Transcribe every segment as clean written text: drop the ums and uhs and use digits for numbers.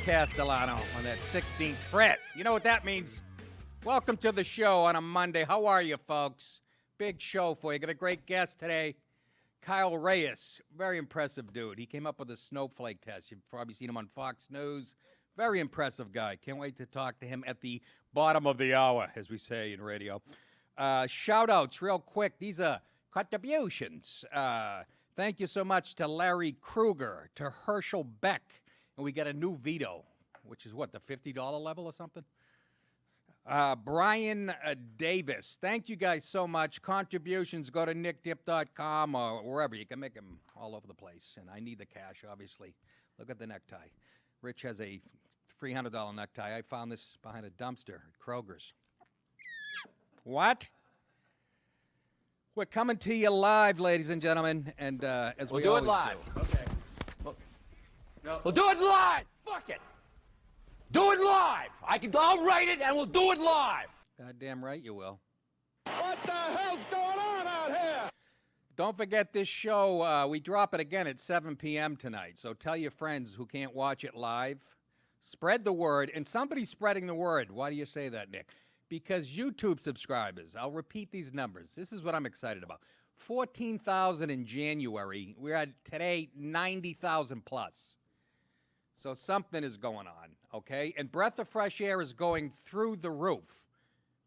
Castellano on that 16th fret. You know what that means? Welcome to the show on a Monday. How are you, folks? Big show for you. Got a great guest today, Kyle Reyes. Very impressive dude. He came up with a snowflake test. You've probably seen him on Fox News. Very impressive guy. Can't wait to talk to him at the bottom of the hour, as we say in radio. Shout-outs real quick. These are contributions. Thank you so much to Larry Kruger, to Herschel Beck. And we got a new veto, which is what, the $50 level or something? Brian Davis. Thank you guys so much. Contributions, go to nickdip.com or wherever. You can make them all over the place. And I need the cash, obviously. Look at the necktie. Rich has a $300 necktie. I found this behind a dumpster at Kroger's. What? We're coming to you live, ladies and gentlemen. And as we'll do it live. Okay. No. We'll do it live. Fuck it. Do it live. I'll write it and we'll do it live. Goddamn right you will. What the hell's going on out here? Don't forget this show. We drop it again at 7 p.m. tonight. So tell your friends who can't watch it live. Spread the word. And somebody's spreading the word. Why do you say that, Nick? Because YouTube subscribers. I'll repeat these numbers. This is what I'm excited about. 14,000 in January. We're at today 90,000 plus. So something is going on, okay? And Breath of Fresh Air is going through the roof.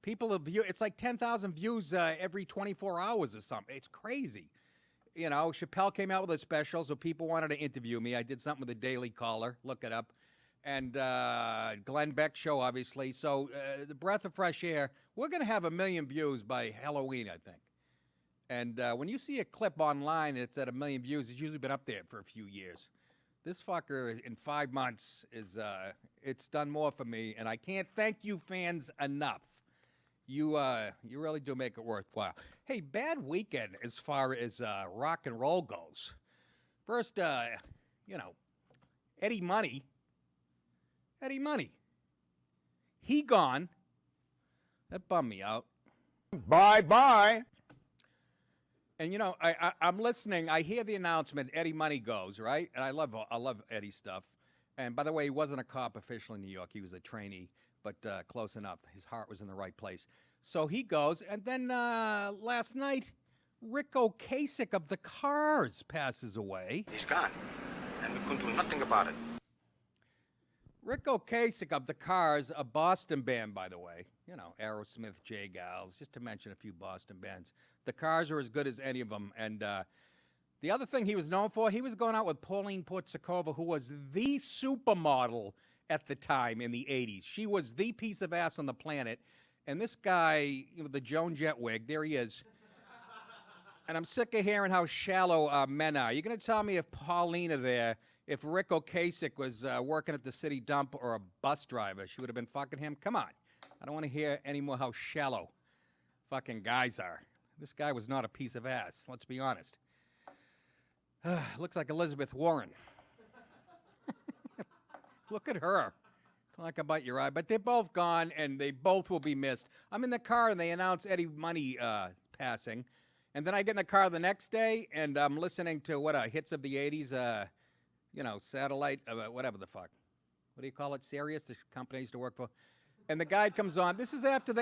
People have viewed, it's like 10,000 views every 24 hours or something. It's crazy. You know, Chappelle came out with a special, so people wanted to interview me. I did something with the Daily Caller. Look it up. And Glenn Beck show, obviously. So the Breath of Fresh Air, we're going to have 1 million views by Halloween, I think. And when you see a clip online that's at 1 million views, it's usually been up there for a few years. This fucker in 5 months is, it's done more for me, and I can't thank you fans enough. You really do make it worthwhile. Hey, bad weekend as far as rock and roll goes. First, Eddie Money. He gone. That bummed me out. Bye-bye. And, you know, I'm listening. I hear the announcement, Eddie Money goes, right? And I love Eddie's stuff. And, by the way, he wasn't a cop official in New York. He was a trainee, but close enough. His heart was in the right place. So he goes. And then last night, Rick Ocasek of the Cars passes away. He's gone, and we couldn't do nothing about it. Rick Ocasek of the Cars, a Boston band, by the way. You know, Aerosmith, J. Gals, just to mention a few Boston bands. The Cars are as good as any of them. And the other thing he was known for, he was going out with Pauline Portsakova, who was the supermodel at the time in the 80s. She was the piece of ass on the planet. And this guy, with the Joan Jett wig, there he is. And I'm sick of hearing how shallow men are. You're going to tell me if Paulina there, if Rick Ocasek was working at the city dump or a bus driver, she would have been fucking him? Come on. I don't want to hear any more how shallow fucking guys are. This guy was not a piece of ass, let's be honest. Looks like Elizabeth Warren. Look at her. Like I bite your eye. But they're both gone, and they both will be missed. I'm in the car, and they announce Eddie Money passing. And then I get in the car the next day, and I'm listening to, hits of the 80s, satellite, whatever the fuck. What do you call it? Sirius, the company I used to work for. And the guy comes on. This is after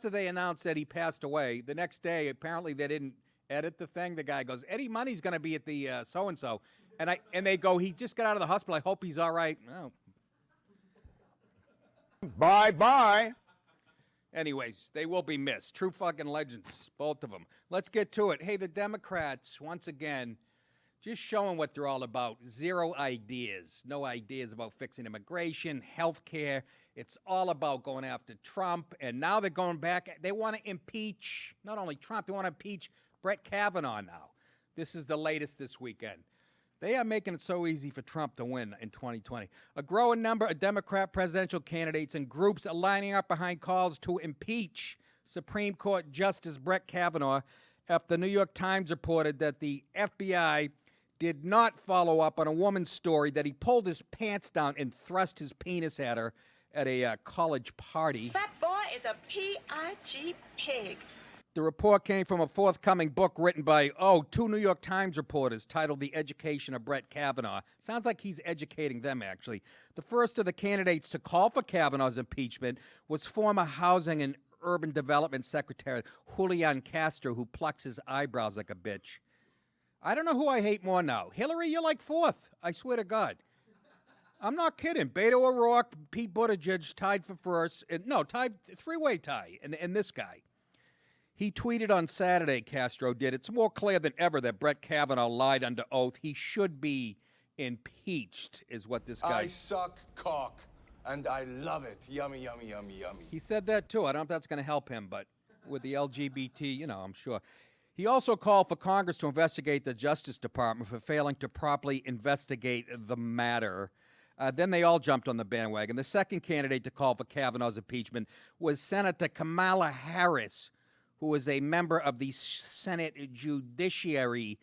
they announced that he passed away. The next day, apparently they didn't edit the thing. The guy goes, Eddie Money's going to be at the so-and-so. And they go, he just got out of the hospital. I hope he's all right. Oh. Bye-bye. Anyways, they will be missed. True fucking legends, both of them. Let's get to it. Hey, the Democrats, once again, just showing what they're all about. Zero ideas. No ideas about fixing immigration, health care. It's all about going after Trump. And now they're going back. They want to impeach not only Trump, they want to impeach Brett Kavanaugh now. This is the latest this weekend. They are making it so easy for Trump to win in 2020. A growing number of Democrat presidential candidates and groups are lining up behind calls to impeach Supreme Court Justice Brett Kavanaugh after the New York Times reported that the FBI did not follow up on a woman's story that he pulled his pants down and thrust his penis at her at a college party. That boy is a P.I.G. pig. The report came from a forthcoming book written by, two New York Times reporters titled The Education of Brett Kavanaugh. Sounds like he's educating them, actually. The first of the candidates to call for Kavanaugh's impeachment was former Housing and Urban Development Secretary Julian Castro, who plucks his eyebrows like a bitch. I don't know who I hate more now. Hillary, you're like fourth. I swear to God. I'm not kidding. Beto O'Rourke, Pete Buttigieg tied for first. Tied, three-way tie, and this guy. He tweeted on Saturday, Castro did, "It's more clear than ever that Brett Kavanaugh lied under oath. He should be impeached," is what this guy... I suck cock, and I love it. Yummy, yummy, yummy, yummy. He said that, too. I don't know if that's going to help him, but with the LGBT, I'm sure. He also called for Congress to investigate the Justice Department for failing to properly investigate the matter. Then they all jumped on the bandwagon. The second candidate to call for Kavanaugh's impeachment was Senator Kamala Harris, who is a member of the Senate Judiciary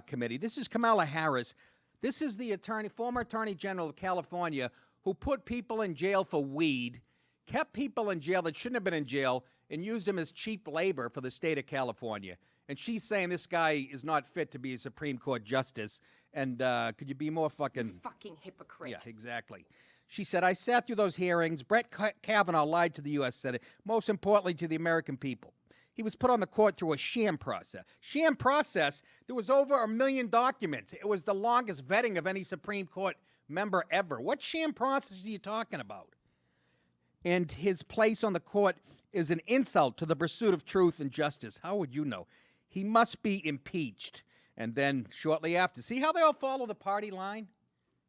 Committee. This is Kamala Harris. This is the former Attorney General of California, who put people in jail for weed, kept people in jail that shouldn't have been in jail, and used them as cheap labor for the state of California. And she's saying this guy is not fit to be a Supreme Court justice. And could you be more fucking hypocrite. Yeah, exactly. She said, "I sat through those hearings. Brett Kavanaugh lied to the U.S. Senate, most importantly to the American people. He was put on the court through a sham process. Sham process, there was over 1 million documents. It was the longest vetting of any Supreme Court member ever. What sham process are you talking about? And his place on the court is an insult to the pursuit of truth and justice. How would you know? He must be impeached." And then shortly after, see how they all follow the party line?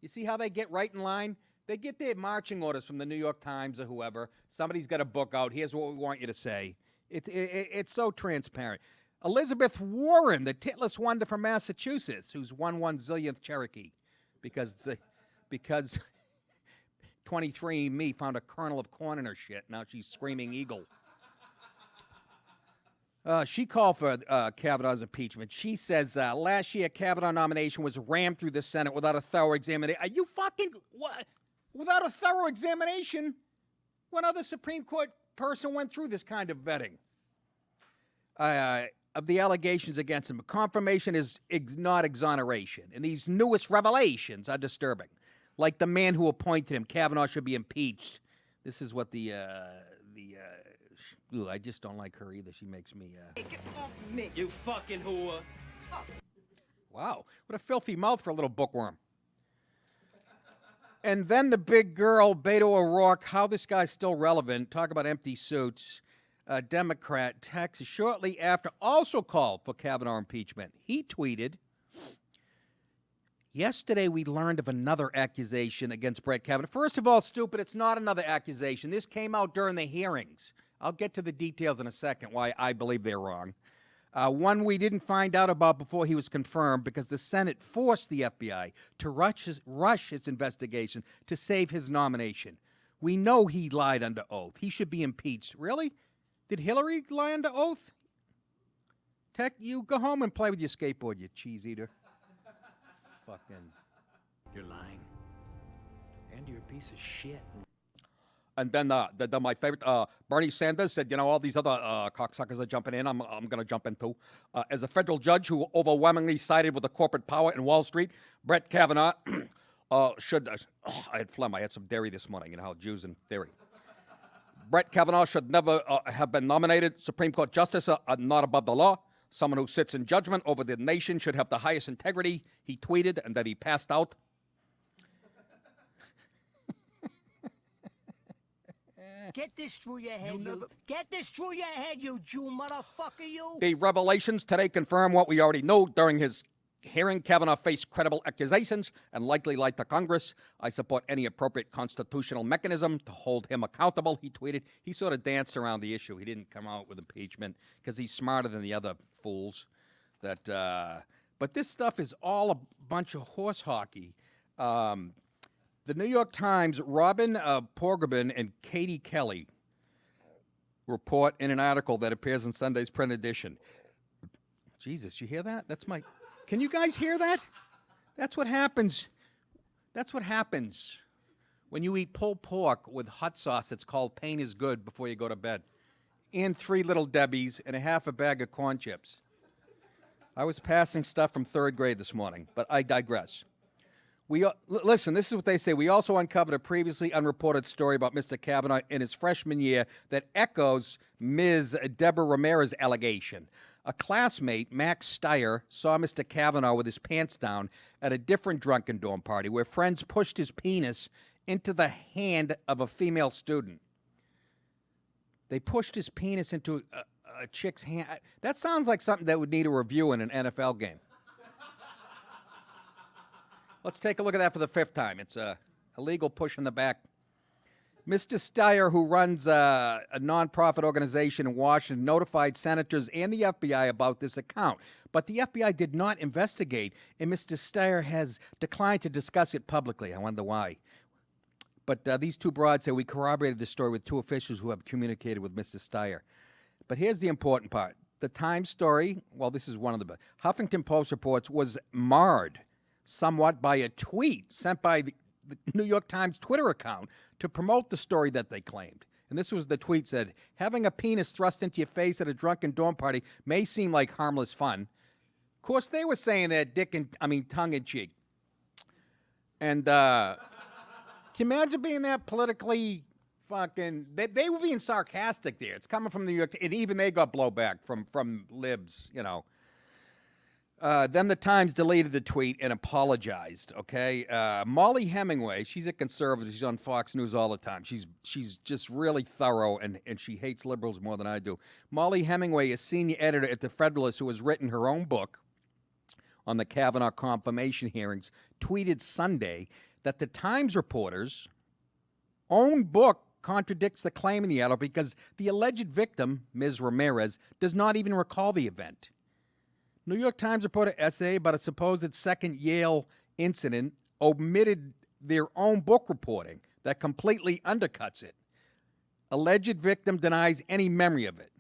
You see how they get right in line? They get their marching orders from the New York Times or whoever. Somebody's got a book out. Here's what we want you to say. It's so transparent. Elizabeth Warren, the titless wonder from Massachusetts, who's won 1 zillionth Cherokee because 23andMe found a kernel of corn in her shit. Now she's screaming eagle. She called for Kavanaugh's impeachment. She says last year Kavanaugh nomination was rammed through the Senate without a thorough examination. Are you fucking what? Without a thorough examination? What other Supreme Court person went through this kind of vetting of the allegations against him? Confirmation is not exoneration, and these newest revelations are disturbing. Like the man who appointed him, Kavanaugh should be impeached. This is what I just don't like her either. She makes me... Hey, get off me. You fucking whore. Wow, what a filthy mouth for a little bookworm. And then the big girl, Beto O'Rourke, how this guy's still relevant. Talk about empty suits. Democrat, Texas, shortly after, also called for Kavanaugh impeachment. He tweeted, "Yesterday we learned of another accusation against Brett Kavanaugh." First of all, stupid, it's not another accusation. This came out during the hearings. I'll get to the details in a second why I believe they're wrong. One we didn't find out about before he was confirmed because the Senate forced the FBI to rush its investigation to save his nomination. We know he lied under oath. He should be impeached. Really? Did Hillary lie under oath? Tech, you go home and play with your skateboard, you cheese eater. Fucking. You're lying. And you're a piece of shit. And then my favorite, Bernie Sanders said, all these other cocksuckers are jumping in. I'm going to jump in too. As a federal judge who overwhelmingly sided with the corporate power in Wall Street, Brett Kavanaugh should... I had phlegm. I had some dairy this morning. You know how Jews and dairy. Brett Kavanaugh should never have been nominated Supreme Court Justice, not above the law. Someone who sits in judgment over the nation should have the highest integrity, he tweeted, and then he passed out. Get this through your head, Get this through your head, you Jew motherfucker, you! The revelations today confirm what we already knew during his hearing. Kavanaugh faced credible accusations and likely lied to Congress. I support any appropriate constitutional mechanism to hold him accountable, he tweeted. He sort of danced around the issue. He didn't come out with impeachment because he's smarter than the other fools. But this stuff is all a bunch of horse hockey. The New York Times, Robin Porgobin and Katie Kelly report in an article that appears in Sunday's print edition. Jesus, you hear that? Can you guys hear that? That's what happens. That's what happens when you eat pulled pork with hot sauce. It's called Pain is Good before you go to bed. And 3 Little Debbies and a half a bag of corn chips. I was passing stuff from 3rd grade this morning, but I digress. Listen, this is what they say. We also uncovered a previously unreported story about Mr. Kavanaugh in his freshman year that echoes Ms. Deborah Ramirez's allegation. A classmate, Max Steyer, saw Mr. Kavanaugh with his pants down at a different drunken dorm party where friends pushed his penis into the hand of a female student. They pushed his penis into a chick's hand. That sounds like something that would need a review in an NFL game. Let's take a look at that for the 5th time. It's a illegal push in the back. Mr. Steyer, who runs a nonprofit organization in Washington, notified senators and the FBI about this account. But the FBI did not investigate, and Mr. Steyer has declined to discuss it publicly. I wonder why. But these 2 broads say we corroborated the story with 2 officials who have communicated with Mr. Steyer. But here's the important part. The Times story, well, this is one of the Huffington Post reports, was marred somewhat by a tweet sent by the New York Times Twitter account to promote the story that they claimed. And this was the tweet said, having a penis thrust into your face at a drunken dorm party may seem like harmless fun. Of course, they were saying that tongue in cheek. And can you imagine being that politically fucking, they were being sarcastic there. It's coming from New York, and even they got blowback from libs, you know. Then the Times deleted the tweet and apologized, okay? Molly Hemingway, she's a conservative. She's on Fox News all the time. She's just really thorough, and she hates liberals more than I do. Molly Hemingway is senior editor at The Federalist, who has written her own book on the Kavanaugh confirmation hearings, tweeted Sunday that the Times reporter's own book contradicts the claim in the article because the alleged victim, Ms. Ramirez, does not even recall the event. New York Times reporter essay about a supposed second Yale incident omitted their own book reporting that completely undercuts it. Alleged victim denies any memory of it.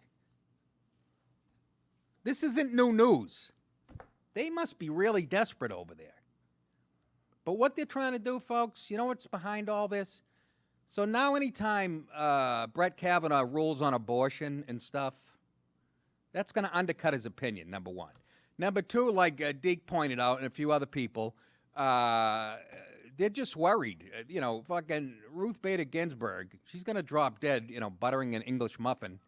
This isn't new news. They must be really desperate over there. But what they're trying to do, folks, you know what's behind all this? So now anytime Brett Kavanaugh rules on abortion and stuff, that's going to undercut his opinion, number one. Number 2, like Deke pointed out and a few other people, they're just worried. Fucking Ruth Bader Ginsburg, she's going to drop dead, buttering an English muffin.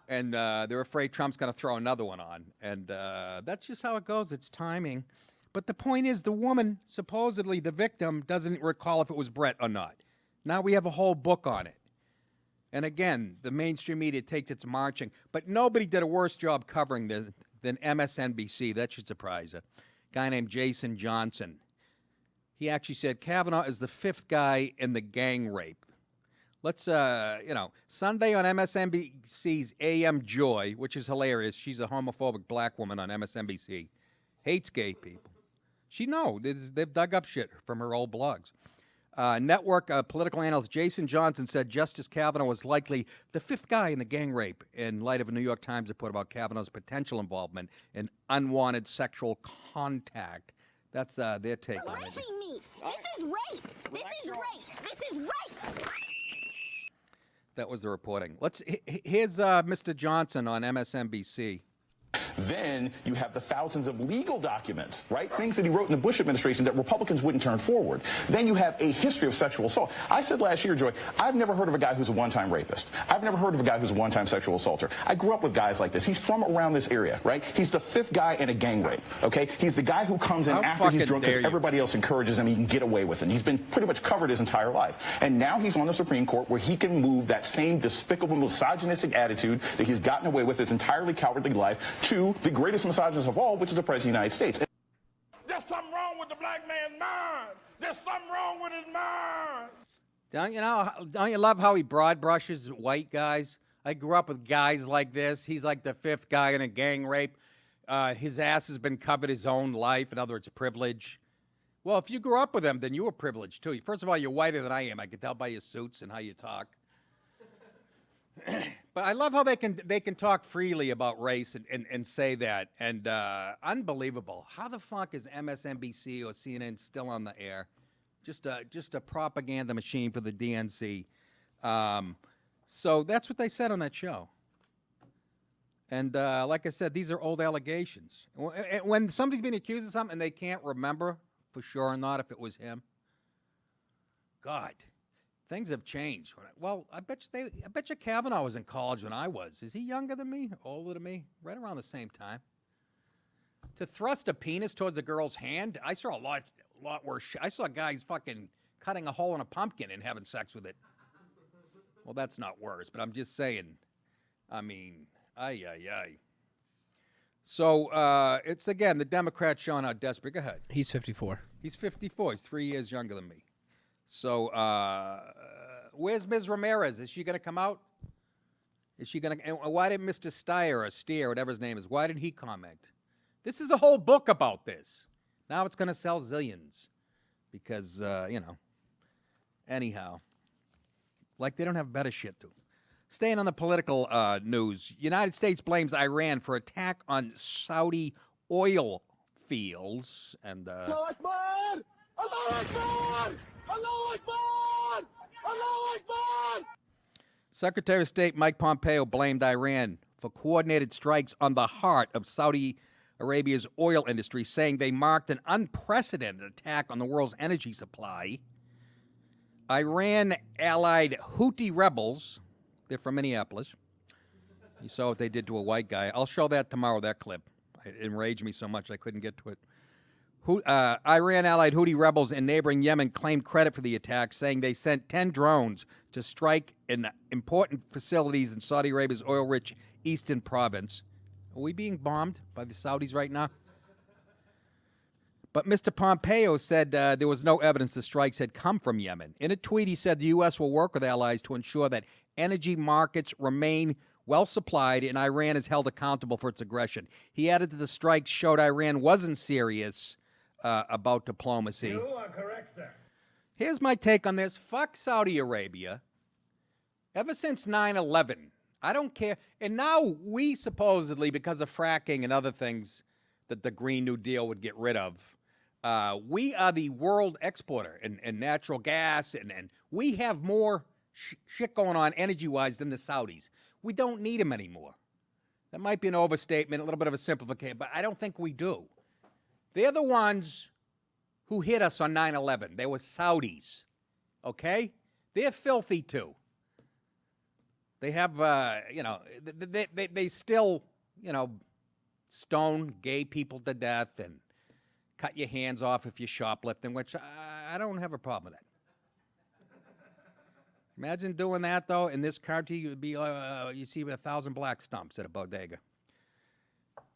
And they're afraid Trump's going to throw another one on. And that's just how it goes. It's timing. But the point is the woman, supposedly the victim, doesn't recall if it was Brett or not. Now we have a whole book on it. And again, the mainstream media takes its marching. But nobody did a worse job covering than MSNBC. That should surprise you. A guy named Jason Johnson. He actually said Kavanaugh is the 5th guy in the gang rape. Let's, Sunday on MSNBC's AM Joy, which is hilarious. She's a homophobic black woman on MSNBC. Hates gay people. They've dug up shit from her old blogs. Network political analyst Jason Johnson said Justice Kavanaugh was likely the 5th guy in the gang rape in light of a New York Times report about Kavanaugh's potential involvement in unwanted sexual contact. That's their take on it. Me. This is rape. This is rape. This is rape. That was the reporting. Here's Mr. Johnson on MSNBC. Then you have the thousands of legal documents, right? Things that he wrote in the Bush administration that Republicans wouldn't turn forward. Then you have a history of sexual assault. I said last year, Joy, I've never heard of a guy who's a one-time rapist. I've never heard of a guy who's a one-time sexual assaulter. I grew up with guys like this. He's from around this area, right? He's the fifth guy in a gang rape, okay? He's the guy who comes in after he's drunk because everybody else encourages him. He can get away with it. He's been pretty much covered his entire life. And now he's on the Supreme Court where he can move that same despicable misogynistic attitude that he's gotten away with his entirely cowardly life to the greatest misogynist of all, which is the President of the United States. There's something wrong with the black man's mind. There's something wrong with his mind. Don't you love how he broad brushes white guys? I grew up with guys like this. He's like the fifth guy in a gang rape. His ass has been covered his own life. In other words, privilege. Well, if you grew up with him, then you were privileged, too. First of all, you're whiter than I am. I can tell by your suits and how you talk. But I love how they can talk freely about race and say that. And unbelievable. How the fuck is MSNBC or CNN still on the air? Just a propaganda machine for the DNC. So that's what they said on that show. And like I said, these are old allegations. When somebody's being accused of something and they can't remember for sure or not if it was him, God, things have changed. Well, I bet you Kavanaugh was in college when I was. Is he younger than me? Older than me? Right around the same time. To thrust a penis towards a girl's hand, I saw a lot worse shit. I saw guys fucking cutting a hole in a pumpkin and having sex with it. Well, that's not worse, but I'm just saying. I mean, ay. So it's, again, the Democrats showing how desperate. Go ahead. He's 54. He's 54. He's 3 years younger than me. So where's Ms. Ramirez? Is she going to come out? Is she going to? Why didn't Mr. Steyer or Steer, whatever his name is, why didn't he comment? This is a whole book about this. Now it's going to sell zillions because, anyhow, like they don't have better shit to. Staying on the political news, United States blames Iran for attack on Saudi oil fields. And Allahu Akbar! Allahu Akbar! Allahu Akbar! Allahu Akbar! Secretary of State Mike Pompeo blamed Iran for coordinated strikes on the heart of Saudi Arabia's oil industry, saying they marked an unprecedented attack on the world's energy supply. Iran-allied Houthi rebels, they're from Minneapolis. You saw what they did to a white guy. I'll show that tomorrow, that clip. It enraged me so much I couldn't get to it. Iran-allied Houthi rebels in neighboring Yemen claimed credit for the attack, saying they sent 10 drones to strike in important facilities in Saudi Arabia's oil-rich eastern province. Are we being bombed by the Saudis right now? But Mr. Pompeo said there was no evidence the strikes had come from Yemen. In a tweet, he said the U.S. will work with allies to ensure that energy markets remain well supplied and Iran is held accountable for its aggression. He added that the strikes showed Iran wasn't serious about diplomacy. You are correct, sir. Here's my take on this. Fuck Saudi Arabia. Ever since 9/11, I don't care. And now we supposedly, because of fracking and other things that the Green New Deal would get rid of, we are the world exporter in natural gas, and we have more shit going on energy-wise than the Saudis. We don't need them anymore. That might be an overstatement, a little bit of a simplification, but I don't think we do. They're the ones who hit us on 9/11. They were Saudis, okay? They're filthy, too. They have, they still, stone gay people to death and cut your hands off if you're shoplifting, which I don't have a problem with that. Imagine doing that, though. In this country, you would be, you see 1,000 black stumps at a bodega.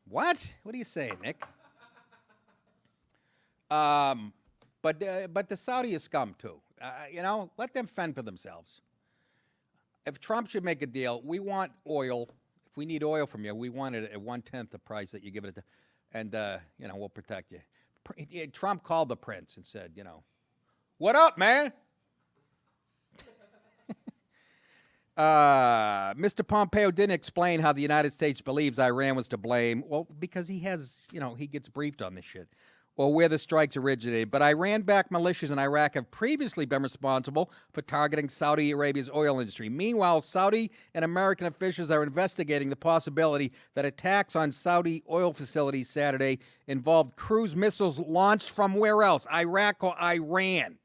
What? What do you say, Nick? But the Saudi is scum, too. Let them fend for themselves. If Trump should make a deal, we want oil. If we need oil from you, we want it at 1/10 the price that you give it, and we'll protect you. Trump called the prince and said, what up, man? Mr. Pompeo didn't explain how the United States believes Iran was to blame. Well, because he has, he gets briefed on this shit. or where the strikes originated, but Iran-backed militias in Iraq have previously been responsible for targeting Saudi Arabia's oil industry. Meanwhile, Saudi and American officials are investigating the possibility that attacks on Saudi oil facilities Saturday involved cruise missiles launched from where else? Iraq or Iran?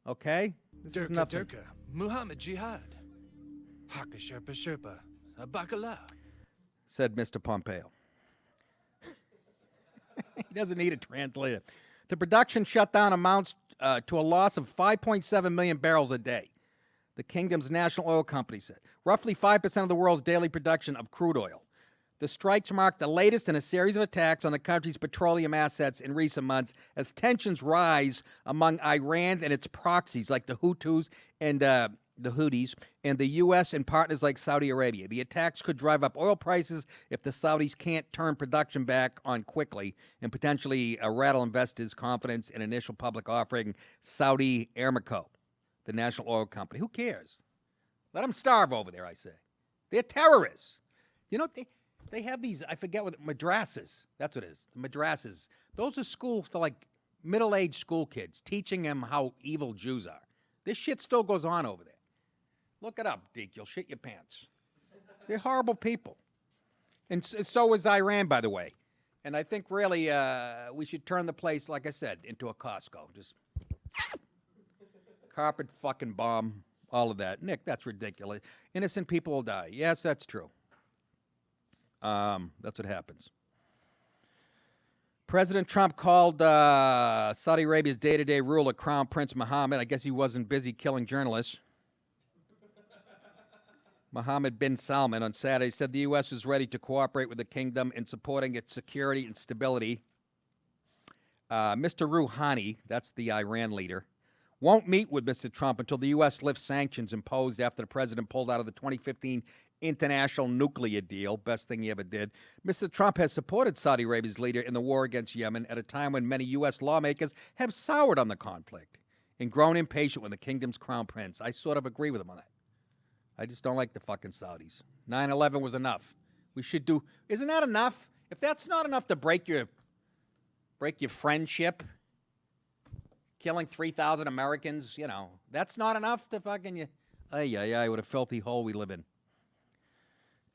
Okay? This is nothing. Durka, Muhammad Jihad. Haka Sherpa Sherpa, Bacala. Said Mr. Pompeo. He doesn't need a translator. The production shutdown amounts to a loss of 5.7 million barrels a day, the kingdom's national oil company said, roughly 5% of the world's daily production of crude oil. The strikes mark the latest in a series of attacks on the country's petroleum assets in recent months as tensions rise among Iran and its proxies like the Houthis and the Houthis and the U.S. and partners like Saudi Arabia. The attacks could drive up oil prices if the Saudis can't turn production back on quickly and potentially rattle investors' confidence in initial public offering Saudi Aramco, the national oil company. Who cares? Let them starve over there, I say. They're terrorists. You know, they have these, I forget what, madrasas. That's what it is, the madrasas. Those are schools for like middle-aged school kids, teaching them how evil Jews are. This shit still goes on over there. Look it up, Deke. You'll shit your pants. They're horrible people. And so is Iran, by the way. And I think really we should turn the place, like I said, into a Costco. Just carpet fucking bomb, all of that. Nick, that's ridiculous. Innocent people will die. Yes, that's true. That's what happens. President Trump called Saudi Arabia's day-to-day ruler, Crown Prince Mohammed. I guess he wasn't busy killing journalists. Mohammed bin Salman on Saturday said the U.S. was ready to cooperate with the kingdom in supporting its security and stability. Mr. Rouhani, that's the Iran leader, won't meet with Mr. Trump until the U.S. lifts sanctions imposed after the president pulled out of the 2015 international nuclear deal, best thing he ever did. Mr. Trump has supported Saudi Arabia's leader in the war against Yemen at a time when many U.S. lawmakers have soured on the conflict and grown impatient with the kingdom's crown prince. I sort of agree with him on that. I just don't like the fucking Saudis. 9/11 was enough. We should do, isn't that enough? If that's not enough to break your friendship, killing 3,000 Americans, you know, that's not enough to fucking you. What a filthy hole we live in.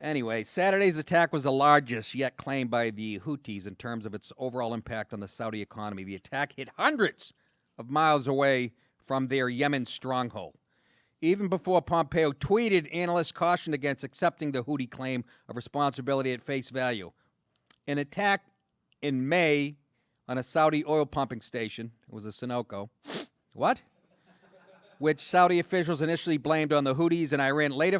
Anyway, Saturday's attack was the largest yet claimed by the Houthis in terms of its overall impact on the Saudi economy. The attack hit hundreds of miles away from their Yemen stronghold. Even before Pompeo tweeted, analysts cautioned against accepting the Houthi claim of responsibility at face value. An attack in May on a Saudi oil pumping station, it was a Sunoco, which Saudi officials initially blamed on the Houthis and Iran, later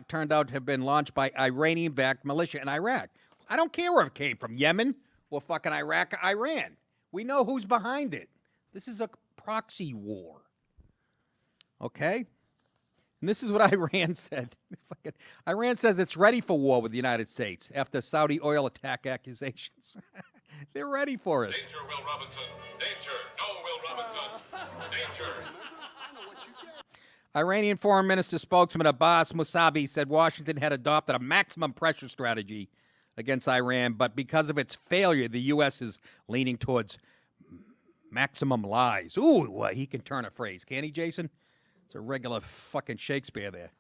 turned out to have been launched by Iranian-backed militia in Iraq. I don't care where it came from, Yemen or fucking Iraq or Iran. We know who's behind it. This is a proxy war. Okay? And this is what Iran said. Iran says it's ready for war with the United States after Saudi oil attack accusations. They're ready for us. Danger, Will Robinson. Danger. No, Will Robinson. Danger. Iranian Foreign Minister spokesman Abbas Mousavi said Washington had adopted a maximum pressure strategy against Iran, but because of its failure, the U.S. is leaning towards maximum lies. Ooh, he can turn a phrase, can't he, Jason? It's a regular fucking Shakespeare there.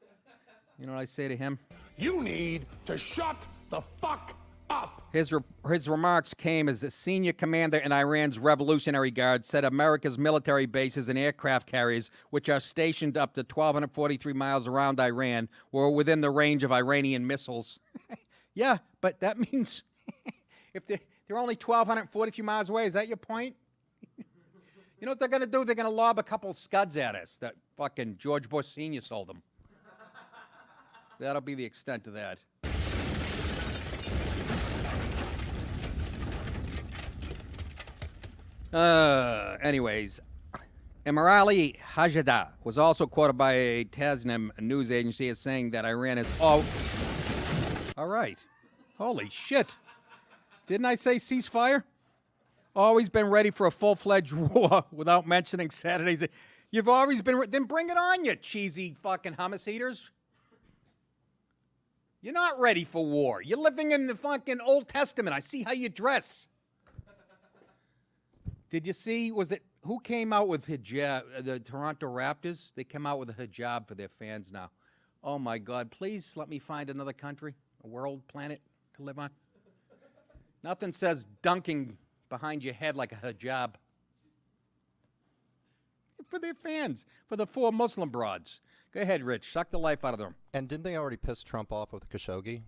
You know what I say to him? You need to shut the fuck up. His remarks came as a senior commander in Iran's Revolutionary Guard said America's military bases and aircraft carriers, which are stationed up to 1,243 miles around Iran, were within the range of Iranian missiles. Yeah, but that means if they're only 1,243 miles away, is that your point? You know what they're going to do? They're going to lob a couple scuds at us that fucking George Bush Sr. sold them. That'll be the extent of that. Anyways, Emirali Hajada was also quoted by a Tasnim news agency as saying that Iran is all right. Holy shit. Didn't I say ceasefire? Always been ready for a full-fledged war without mentioning Saturdays. You've always been, then bring it on, you cheesy fucking hummus eaters. You're not ready for war. You're living in the fucking Old Testament. I see how you dress. Did you see, who came out with hijab? The Toronto Raptors? They came out with a hijab for their fans now. Oh, my God. Please let me find another country, a world, planet to live on. Nothing says dunking behind your head like a hijab. For their fans, for the 4 Muslim broads. Go ahead, Rich. Suck the life out of them. And didn't they already piss Trump off with Khashoggi?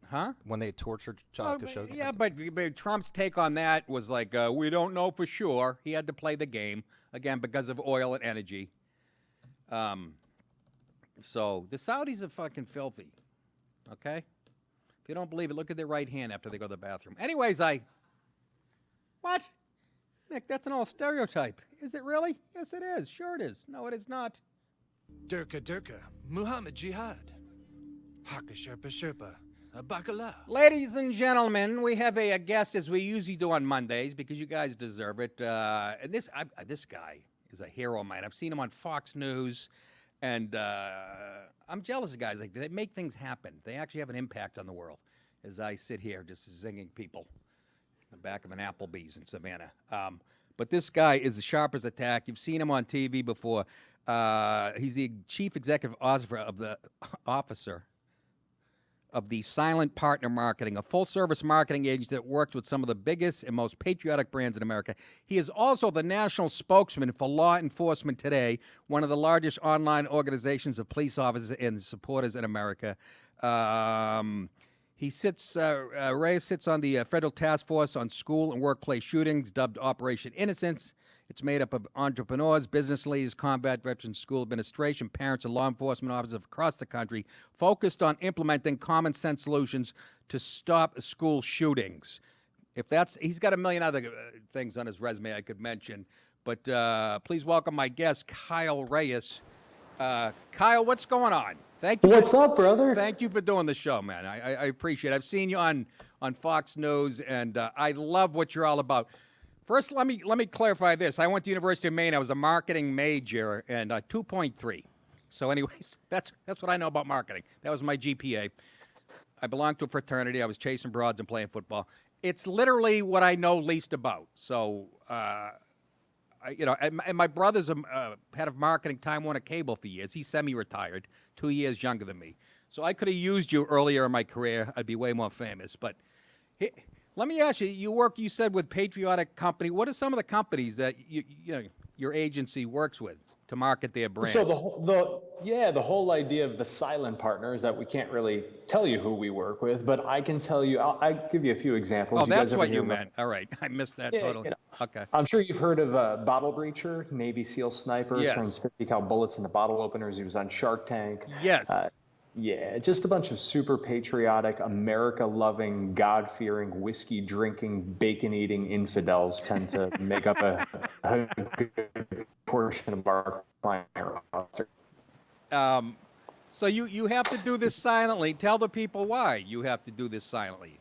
Huh? When they tortured Khashoggi? Yeah, but Trump's take on that was like, we don't know for sure. He had to play the game, again, because of oil and energy. So the Saudis are fucking filthy, okay? If you don't believe it, look at their right hand after they go to the bathroom. Anyways, what? Nick, that's an old stereotype. Is it really? Yes, it is. Sure it is. No, it is not. Durka Durka, Muhammad Jihad. Haka Sherpa Sherpa, Bakala. Ladies and gentlemen, we have a guest, as we usually do on Mondays, because you guys deserve it. And this guy is a hero of mine. I've seen him on Fox News, and I'm jealous of guys. Like, they make things happen. They actually have an impact on the world, as I sit here just zinging people in the back of an Applebee's in Savannah. But this guy is as sharp as a tack. You've seen him on TV before. He's the chief executive officer of the Silent Partner Marketing, a full-service marketing agency that works with some of the biggest and most patriotic brands in America. He is also the national spokesman for Law Enforcement Today, one of the largest online organizations of police officers and supporters in America. Reyes sits on the Federal Task Force on School and Workplace Shootings, dubbed Operation Innocence. It's made up of entrepreneurs, business leaders, combat veterans, school administration, parents, and law enforcement officers across the country focused on implementing common sense solutions to stop school shootings. He's got a million other things on his resume I could mention, but please welcome my guest, Kyle Reyes. Kyle, what's going on? Thank you. What's up, brother? Thank you for doing the show, man. I appreciate it. I've seen you on Fox News, and I love what you're all about. First, let me clarify this. I went to University of Maine. I was a marketing major, and 2.3. So anyways, that's what I know about marketing. That was my GPA. I belonged to a fraternity. I was chasing broads and playing football. It's literally what I know least about. So, and my brother's head of marketing, Time Warner Cable for years. He's semi-retired, 2 years younger than me. So I could have used you earlier in my career. I'd be way more famous. But let me ask you, you said with patriotic company. What are some of the companies that your agency works with to market their brand? So the whole idea of the silent partner is that we can't really tell you who we work with, but I can tell you. I'll give you a few examples. Oh, that's what you meant. All right, I missed that totally. Okay. I'm sure you've heard of Bottle Breacher, Navy SEAL sniper. Yes. Turns 50 cal bullets into bottle openers. He was on Shark Tank. Yes. Yeah, just a bunch of super patriotic, America-loving, God-fearing, whiskey-drinking, bacon-eating infidels tend to make up a good portion of our client roster. So you have to do this silently. Tell the people why you have to do this silently.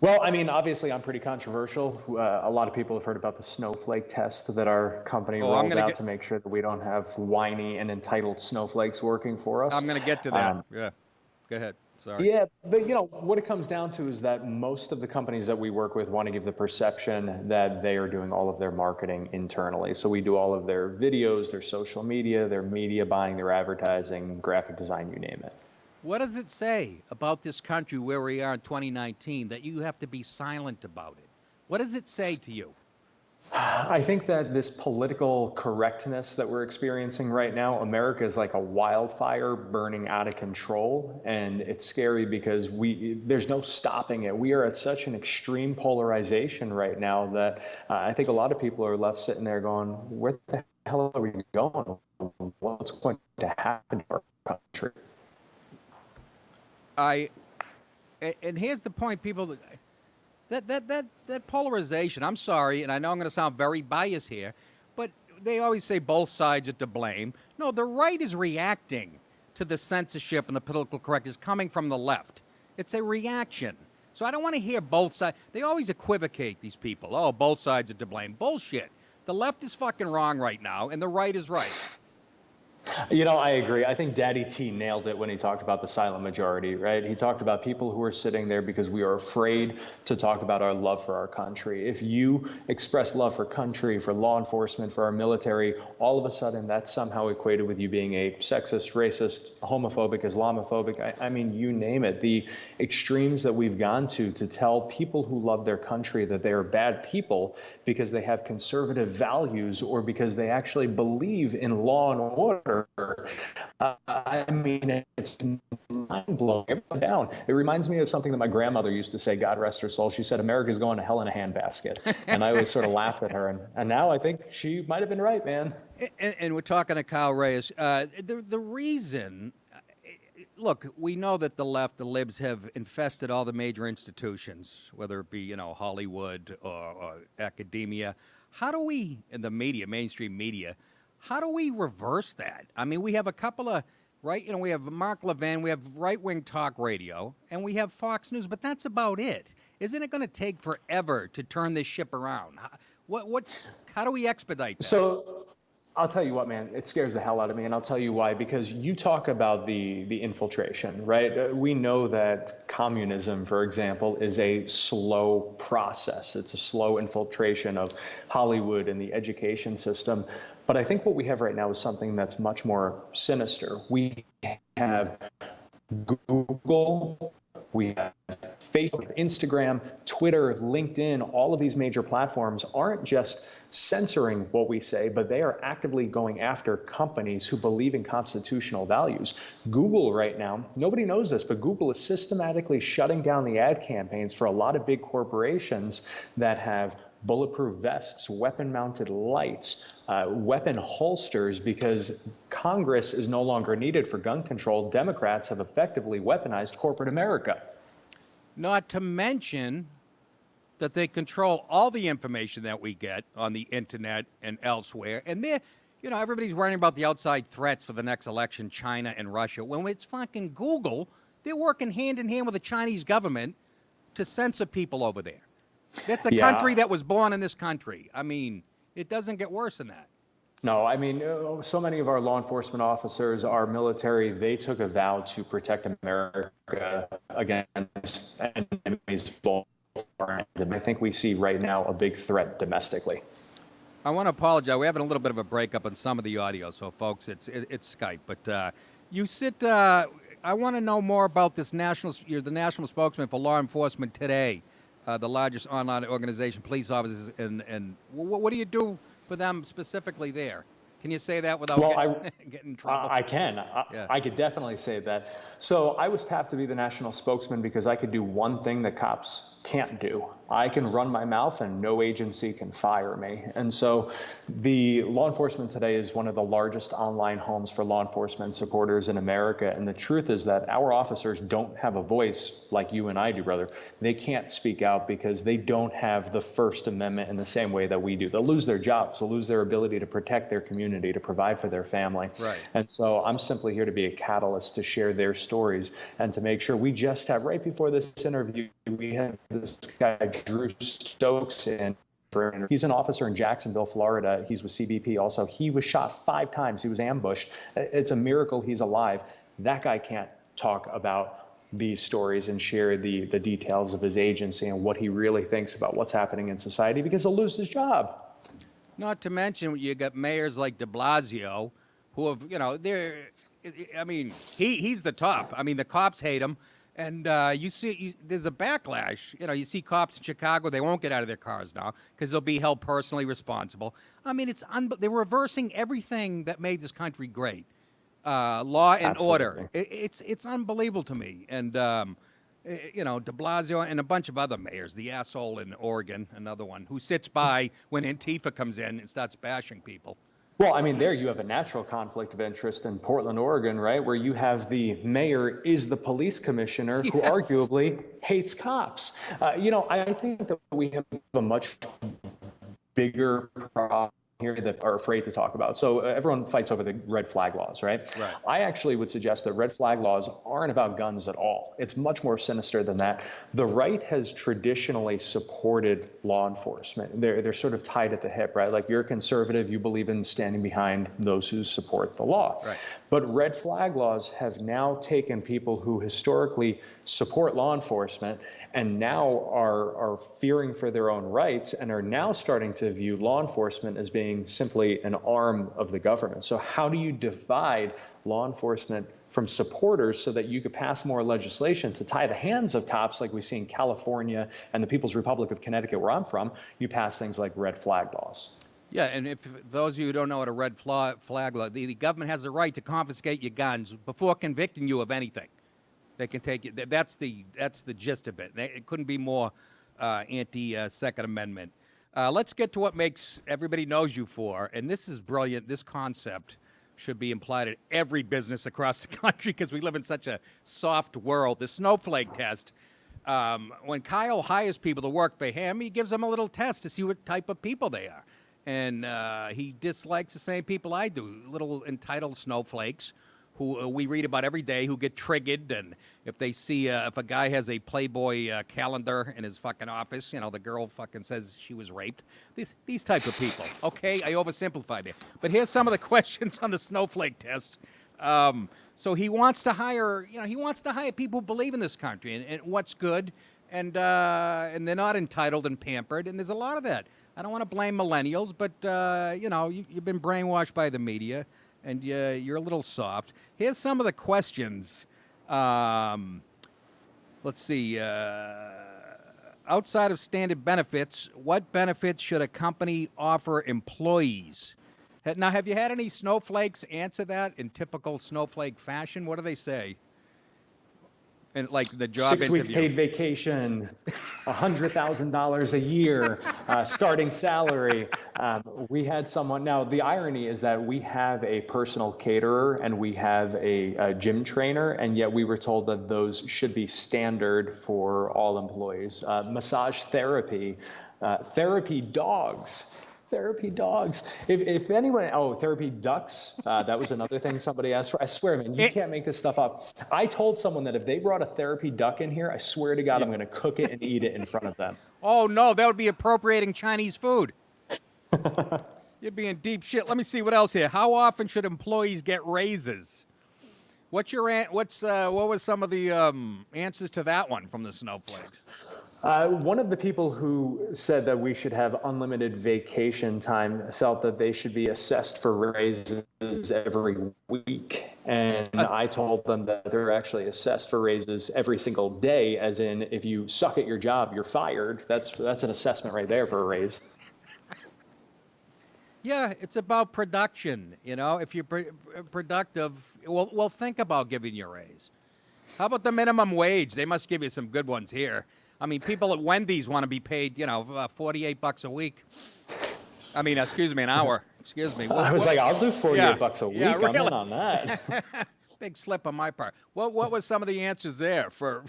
Well, I mean, obviously, I'm pretty controversial. A lot of people have heard about the snowflake test that our company rolled out to make sure that we don't have whiny and entitled snowflakes working for us. I'm going to get to that. Yeah. Go ahead. Sorry. Yeah, but what it comes down to is that most of the companies that we work with want to give the perception that they are doing all of their marketing internally. So we do all of their videos, their social media, their media buying, their advertising, graphic design, you name it. What does it say about this country where we are in 2019 that you have to be silent about it? What does it say to you? I think that this political correctness that we're experiencing right now, America is like a wildfire burning out of control. And it's scary because there's no stopping it. We are at such an extreme polarization right now that I think a lot of people are left sitting there going, where the hell are we going? What's going to happen to our country? And here's the point, people, that polarization, I'm sorry, and I know I'm going to sound very biased here, but they always say both sides are to blame. No, the right is reacting to the censorship and the political correctness coming from the left. It's a reaction. So I don't want to hear both sides. They always equivocate, these people. Oh, both sides are to blame. Bullshit. The left is fucking wrong right now, and the right is right. I agree. I think Daddy T nailed it when he talked about the silent majority, right? He talked about people who are sitting there because we are afraid to talk about our love for our country. If you express love for country, for law enforcement, for our military, all of a sudden that's somehow equated with you being a sexist, racist, homophobic, Islamophobic. I mean, you name it. The extremes that we've gone to tell people who love their country that they are bad people because they have conservative values or because they actually believe in law and order. I mean, it's mind-blowing. Everyone down. It reminds me of something that my grandmother used to say, God rest her soul. She said, America's going to hell in a handbasket. And I always sort of laughed at her. And now I think she might have been right, man. And we're talking to Kyle Reyes. The reason, look, we know that the left, the libs, have infested all the major institutions, whether it be, Hollywood or academia. How do we, in the media, mainstream media, how do we reverse that? I mean, we have a couple of, we have Mark Levin, we have right-wing talk radio, and we have Fox News, but that's about it. Isn't it going to take forever to turn this ship around? How do we expedite that? So I'll tell you what, man, it scares the hell out of me, and I'll tell you why. Because you talk about the infiltration, right? We know that communism, for example, is a slow process. It's a slow infiltration of Hollywood and the education system. But I think what we have right now is something that's much more sinister. We have Google, we have Facebook, Instagram, Twitter, LinkedIn. All of these major platforms aren't just censoring what we say, but they are actively going after companies who believe in constitutional values. Google right now, nobody knows this, but Google is systematically shutting down the ad campaigns for a lot of big corporations that have bulletproof vests, weapon-mounted lights, weapon holsters, because Congress is no longer needed for gun control. Democrats have effectively weaponized corporate America. Not to mention that they control all the information that we get on the internet and elsewhere. And they're, everybody's worrying about the outside threats for the next election, China and Russia. When it's fucking Google, they're working hand in hand with the Chinese government to censor people over there. That's a country that was born in this country. I mean, it doesn't get worse than that. No, I mean, so many of our law enforcement officers, our military, they took a vow to protect America against enemies. And I think we see right now a big threat domestically. I want to apologize. We're having a little bit of a breakup on some of the audio, so folks, it's Skype. But I want to know more about this you're the national spokesman for law enforcement today. The largest online organization, police officers, and what do you do for them specifically there? Can you say that without getting in trouble? I can. I could definitely say that. So I was tapped to be the national spokesman because I could do one thing that cops can't do. I can run my mouth and no agency can fire me. And so the law enforcement today is one of the largest online homes for law enforcement supporters in America. And the truth is that our officers don't have a voice like you and I do, brother. They can't speak out because they don't have the First Amendment in the same way that we do. They'll lose their jobs. They'll lose their ability to protect their community, to provide for their family. Right. And so I'm simply here to be a catalyst to share their stories and to make sure. We just have, right before this interview, we had this guy, Drew Stokes, in for an interview. He's an officer in Jacksonville, Florida. He's with CBP also. He was shot 5 times. He was ambushed. It's a miracle he's alive. That guy can't talk about these stories and share the details of his agency and what he really thinks about what's happening in society because he'll lose his job. Not to mention you got mayors like de Blasio who have, he's the top. I mean, the cops hate him. And there's a backlash. You see cops in Chicago, they won't get out of their cars now because they'll be held personally responsible. I mean, they're reversing everything that made this country great. Law and order. It's unbelievable to me. And, de Blasio and a bunch of other mayors, the asshole in Oregon, another one, who sits by when Antifa comes in and starts bashing people. Well, I mean, there you have a natural conflict of interest in Portland, Oregon, right, where you have the mayor is the police commissioner who arguably hates cops. I think that we have a much bigger problem here that are afraid to talk about. So everyone fights over the red flag laws, right? Right. I actually would suggest that red flag laws aren't about guns at all. It's much more sinister than that. The right has traditionally supported law enforcement. They're sort of tied at the hip, right? Like, you're a conservative, you believe in standing behind those who support the law. Right. But red flag laws have now taken people who historically support law enforcement and now are fearing for their own rights and are now starting to view law enforcement as being simply an arm of the government. So how do you divide law enforcement from supporters so that you could pass more legislation to tie the hands of cops like we see in California and the People's Republic of Connecticut, where I'm from? You pass things like red flag laws. Yeah, and if those of you who don't know what a red flag law, the government has the right to confiscate your guns before convicting you of anything. They can take it. That's the gist of it. It couldn't be more anti-Second Amendment. Let's get to what makes everybody knows you for, and this is brilliant. This concept should be implied at every business across the country because we live in such a soft world. The snowflake test. When Kyle hires people to work for him, he gives them a little test to see what type of people they are. And he dislikes the same people I do, little entitled snowflakes who we read about every day who get triggered. And if they see, if a guy has a Playboy calendar in his fucking office, you know, the girl fucking says she was raped. These type of people. Okay, I oversimplified it. But here's some of the questions on the snowflake test. So he wants to hire, people who believe in this country and what's good. And they're not entitled and pampered. And there's a lot of that. I don't want to blame millennials, but, you've been brainwashed by the media, and you're a little soft. Here's some of the questions. Let's see. Outside of standard benefits, what benefits should a company offer employees? Now, have you had any snowflakes answer that in typical snowflake fashion? What do they say? And like the job 6 weeks interview. paid vacation, $100,000 a year, starting salary. We had someone. Now, the irony is that we have a personal caterer and we have a gym trainer, and yet we were told that those should be standard for all employees. Massage therapy, therapy dogs. Therapy dogs. If anyone, therapy ducks. That was another thing somebody asked for. I swear, man, you can't make this stuff up. I told someone that if they brought a therapy duck in here, I swear to God, I'm going to cook it and eat it in front of them. Oh, no, that would be appropriating Chinese food. You'd be in deep shit. Let me see what else here. How often should employees get raises? What was some of the answers to that one from the snowflakes? One of the people who said that we should have unlimited vacation time felt that they should be assessed for raises every week. And I told them that they're actually assessed for raises every single day, as in if you suck at your job, you're fired. That's an assessment right there for a raise. Yeah, it's about production. If you're productive, well, think about giving you a raise. How about the minimum wage? They must give you some good ones here. I mean, people at Wendy's want to be paid, $48 a week. I mean, an hour. Excuse me. I was like, I'll do $48 a week. Yeah, really. I'm in on that. Big slip on my part. What was some of the answers there for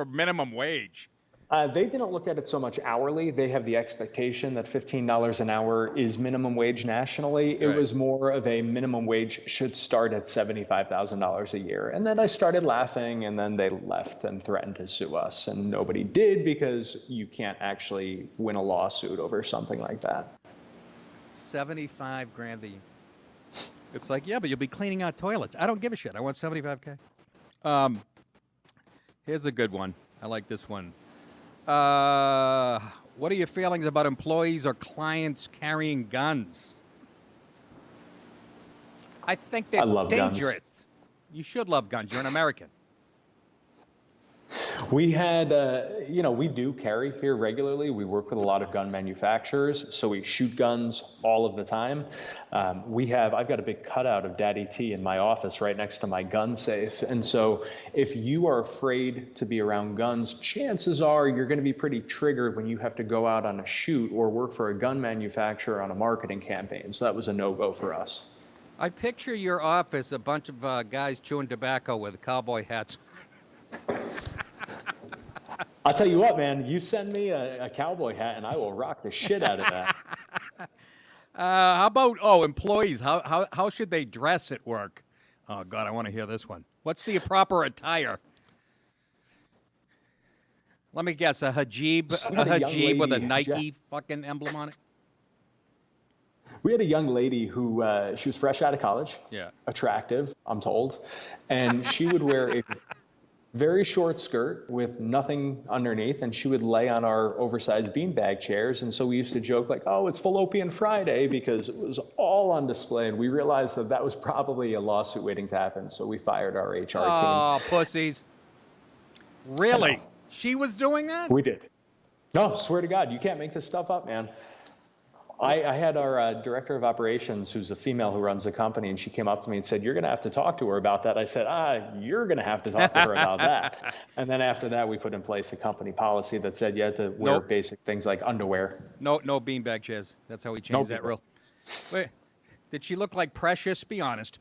minimum wage? They didn't look at it so much hourly. They have the expectation that $15 an hour is minimum wage nationally. It was more of a minimum wage should start at $75,000 a year. And then I started laughing, and then they left and threatened to sue us. And nobody did, because you can't actually win a lawsuit over something like that. 75 grand. It's like, yeah, but you'll be cleaning out toilets. I don't give a shit. I want $75K. Here's a good one. I like this one. What are your feelings about employees or clients carrying guns? I think they're dangerous. Guns. You should love guns. You're an American. We had, we do carry here regularly. We work with a lot of gun manufacturers, so we shoot guns all of the time. I've got a big cutout of Daddy T in my office right next to my gun safe. And so if you are afraid to be around guns, chances are you're going to be pretty triggered when you have to go out on a shoot or work for a gun manufacturer on a marketing campaign. So that was a no-go for us. I picture your office, a bunch of guys chewing tobacco with cowboy hats. I'll tell you what, man, you send me a cowboy hat and I will rock the shit out of that. How about employees? How should they dress at work? Oh God, I want to hear this one. What's the proper attire? Let me guess, a hijab with a Nike fucking emblem on it. We had a young lady who she was fresh out of college. Yeah. Attractive, I'm told, and she would wear a very short skirt with nothing underneath, and she would lay on our oversized beanbag chairs. And so we used to joke like, "Oh, it's Fallopian Friday," because it was all on display. And we realized that was probably a lawsuit waiting to happen. So we fired our HR team. Oh, pussies! Really? She was doing that? We did. No, swear to God, you can't make this stuff up, man. I had our director of operations, who's a female who runs the company, and she came up to me and said, "You're going to have to talk to her about that." I said, "You're going to have to talk to her about that." And then after that, we put in place a company policy that said you had to wear basic things like underwear. No beanbag chairs. That's how we changed that rule. Wait, did she look like Precious? Be honest.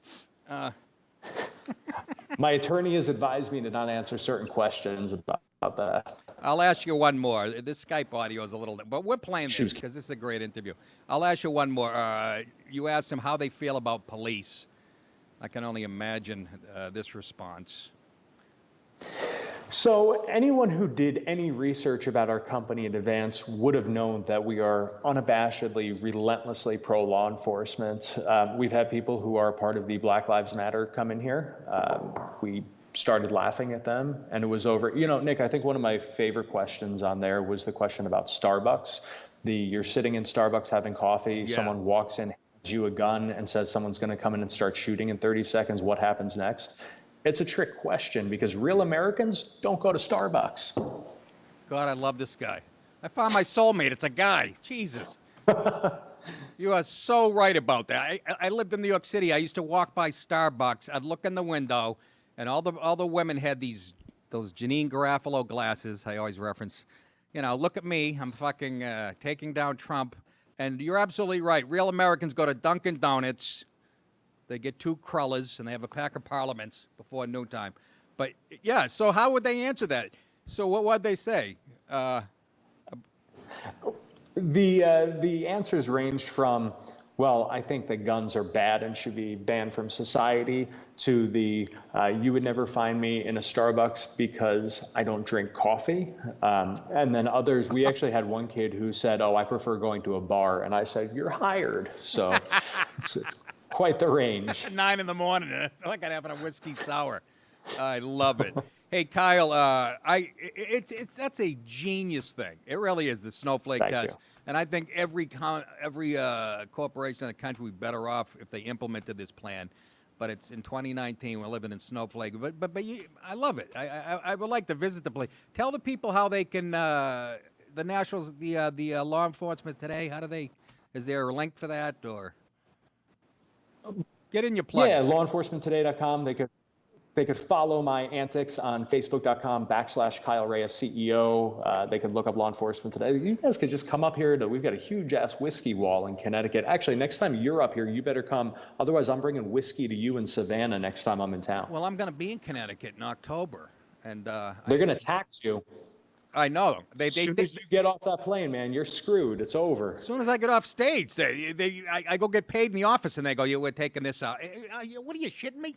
My attorney has advised me to not answer certain questions about that. I'll ask you one more. This Skype audio is a little, but we're playing this because this is a great interview. I'll ask you one more. You asked them how they feel about police. I can only imagine this response. So anyone who did any research about our company in advance would have known that we are unabashedly, relentlessly pro-law enforcement. We've had people who are part of the Black Lives Matter come in here. We started laughing at them, and it was over. You know, Nick, I think one of my favorite questions on there was the question about Starbucks. You're sitting in Starbucks having coffee, someone walks in, hands you a gun, and says someone's going to come in and start shooting in 30 seconds. What happens next? It's a trick question because real Americans don't go to Starbucks. God, I love this guy. I found my soulmate. It's a guy. Jesus. You are so right about that. I lived in New York City. I used to walk by Starbucks. I'd look in the window, and all the women had those Janine Garofalo glasses. I always reference. You know, look at me. I'm fucking taking down Trump. And you're absolutely right. Real Americans go to Dunkin' Donuts. They get 2 crullers, and they have a pack of Parliaments before noontime. But, yeah, so how would they answer that? So what would they say? The answers ranged from, well, I think that guns are bad and should be banned from society, to you would never find me in a Starbucks because I don't drink coffee. And then others, we actually had one kid who said, "Oh, I prefer going to a bar." And I said, "You're hired." So it's quite the range. 9 in the morning, I feel like I'm having a whiskey sour. I love it. Hey, Kyle, that's a genius thing. It really is, the snowflake test. And I think every corporation in the country would be better off if they implemented this plan. But it's in 2019. We're living in snowflake. But I love it. I would like to visit the place. Tell the people how they can. The law enforcement today. How do they? Is there a link for that or? Get in your plugs. Yeah, lawenforcementtoday.com. They could follow my antics on facebook.com/Kyle Reyes CEO. They could look up Law Enforcement Today. You guys could just come up here. We've got a huge ass whiskey wall in Connecticut. Actually, next time you're up here, you better come. Otherwise, I'm bringing whiskey to you in Savannah next time I'm in town. Well, I'm going to be in Connecticut in October, and they're going to tax you. I know. As soon as you get off that plane, man, you're screwed. It's over. As soon as I get off stage, I go get paid in the office, and they go, we're taking this out. What are you, shitting me?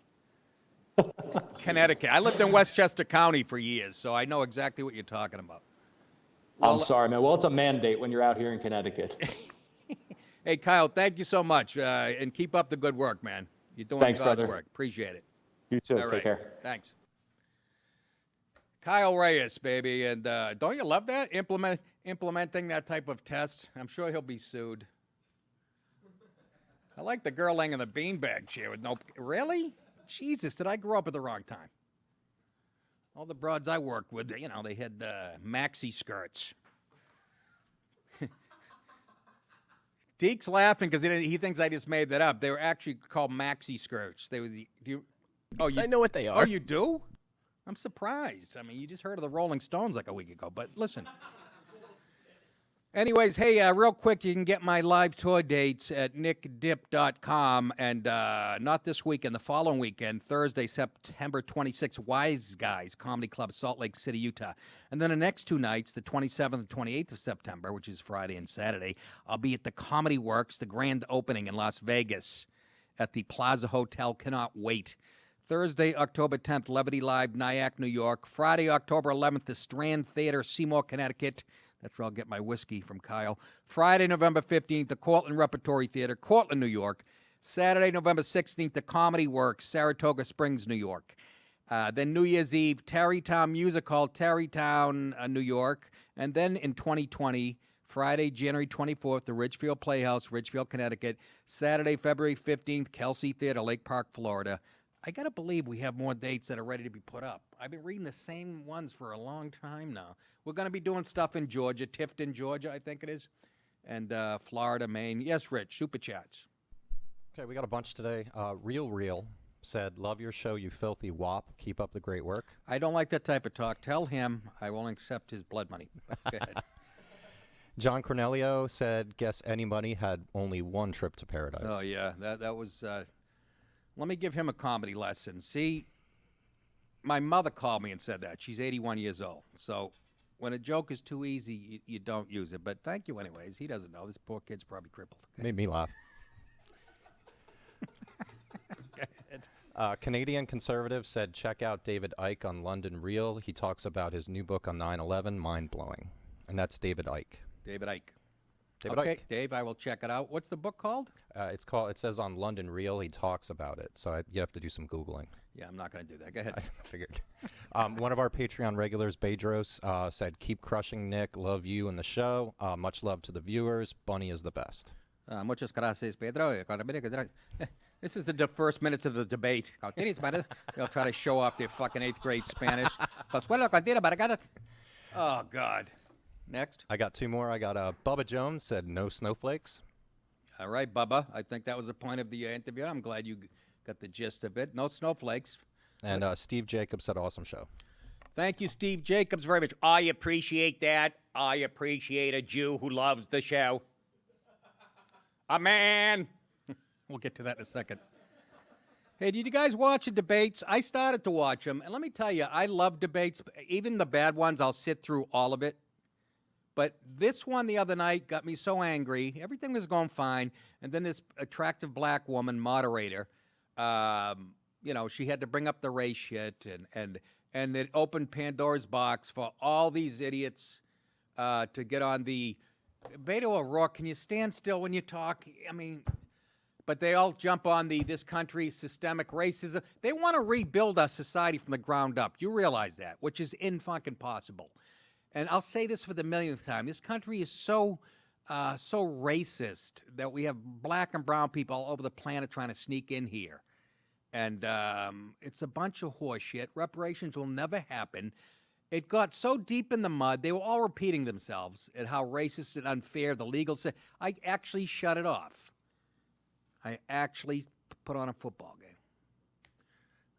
Connecticut. I lived in Westchester County for years, so I know exactly what you're talking about. Well, I'm sorry, man. Well, it's a mandate when you're out here in Connecticut. Hey, Kyle, thank you so much, and keep up the good work, man. You're doing God's work. Appreciate it. You too. All right. Take care. Thanks. Kyle Reyes, baby, and don't you love that? Implementing that type of test. I'm sure he'll be sued. I like the girl laying in the beanbag chair with no... Really? Jesus, did I grow up at the wrong time? All the broads I worked with, they had maxi skirts. Deke's laughing because he thinks I just made that up. They were actually called maxi skirts. They were I know what they are. Oh, you do? I'm surprised. I mean, you just heard of the Rolling Stones like a week ago, but listen. Anyways, hey, real quick, you can get my live tour dates at nickdip.com, and not this weekend, the following weekend, Thursday, September 26th, Wise Guys Comedy Club, Salt Lake City, Utah. And then the next two nights, the 27th and 28th of September, which is Friday and Saturday, I'll be at the Comedy Works, the grand opening in Las Vegas at the Plaza Hotel. Cannot wait. Thursday, October 10th, Levity Live, Nyack, New York. Friday, October 11th, the Strand Theater, Seymour, Connecticut. That's where I'll get my whiskey from Kyle. Friday, November 15th, the Cortland Repertory Theater, Cortland, New York. Saturday, November 16th, the Comedy Works, Saratoga Springs, New York. Then New Year's Eve, Tarrytown Music Hall, Tarrytown, New York. And then in 2020, Friday, January 24th, the Ridgefield Playhouse, Ridgefield, Connecticut. Saturday, February 15th, Kelsey Theater, Lake Park, Florida. I got to believe we have more dates that are ready to be put up. I've been reading the same ones for a long time now. We're going to be doing stuff in Georgia, Tifton, Georgia, I think it is, and Florida, Maine. Yes, Rich, super chats. Okay, we got a bunch today. Real said, love your show, you filthy wop. Keep up the great work. I don't like that type of talk. Tell him I won't accept his blood money. Go ahead. John Cornelio said, guess anybody had only one trip to paradise. Oh, yeah, that was... let me give him a comedy lesson. See, my mother called me and said that. She's 81 years old. So when a joke is too easy, you don't use it. But thank you anyways. He doesn't know. This poor kid's probably crippled. Okay. Made me laugh. Canadian conservative said, check out David Icke on London Real. He talks about his new book on 9/11, mind-blowing. And that's David Icke. David Icke. David Okay, Icke. Dave, I will check it out. What's the book called? It says on London Real, he talks about it. So you have to do some Googling. Yeah, I'm not going to do that. Go ahead. I figured. One of our Patreon regulars, Bedros, said, keep crushing, Nick. Love you and the show. Much love to the viewers. Bunny is the best. Muchas gracias, Pedro. This is the first minutes of the debate. They'll try to show off their fucking 8th grade Spanish. Oh, God. Next. I got two more. I got Bubba Jones said, no snowflakes. All right, Bubba. I think that was the point of the interview. I'm glad you got the gist of it. No snowflakes. And Steve Jacobs said, awesome show. Thank you, Steve Jacobs, very much. I appreciate that. I appreciate a Jew who loves the show. A man. We'll get to that in a second. Hey, did you guys watch the debates? I started to watch them, and let me tell you, I love debates. Even the bad ones, I'll sit through all of it. But this one the other night got me so angry. Everything was going fine, and then this attractive black woman moderator, she had to bring up the race shit, and it opened Pandora's box for all these idiots to get on the Beto O'Rourke. Can you stand still when you talk? I mean, but they all jump on this country systemic racism. They want to rebuild our society from the ground up. You realize that, which is fucking possible. And I'll say this for the millionth time. This country is so racist that we have black and brown people all over the planet trying to sneak in here. And it's a bunch of horse shit. Reparations will never happen. It got so deep in the mud, they were all repeating themselves at how racist and unfair the legal system. I actually shut it off. I actually put on a football game.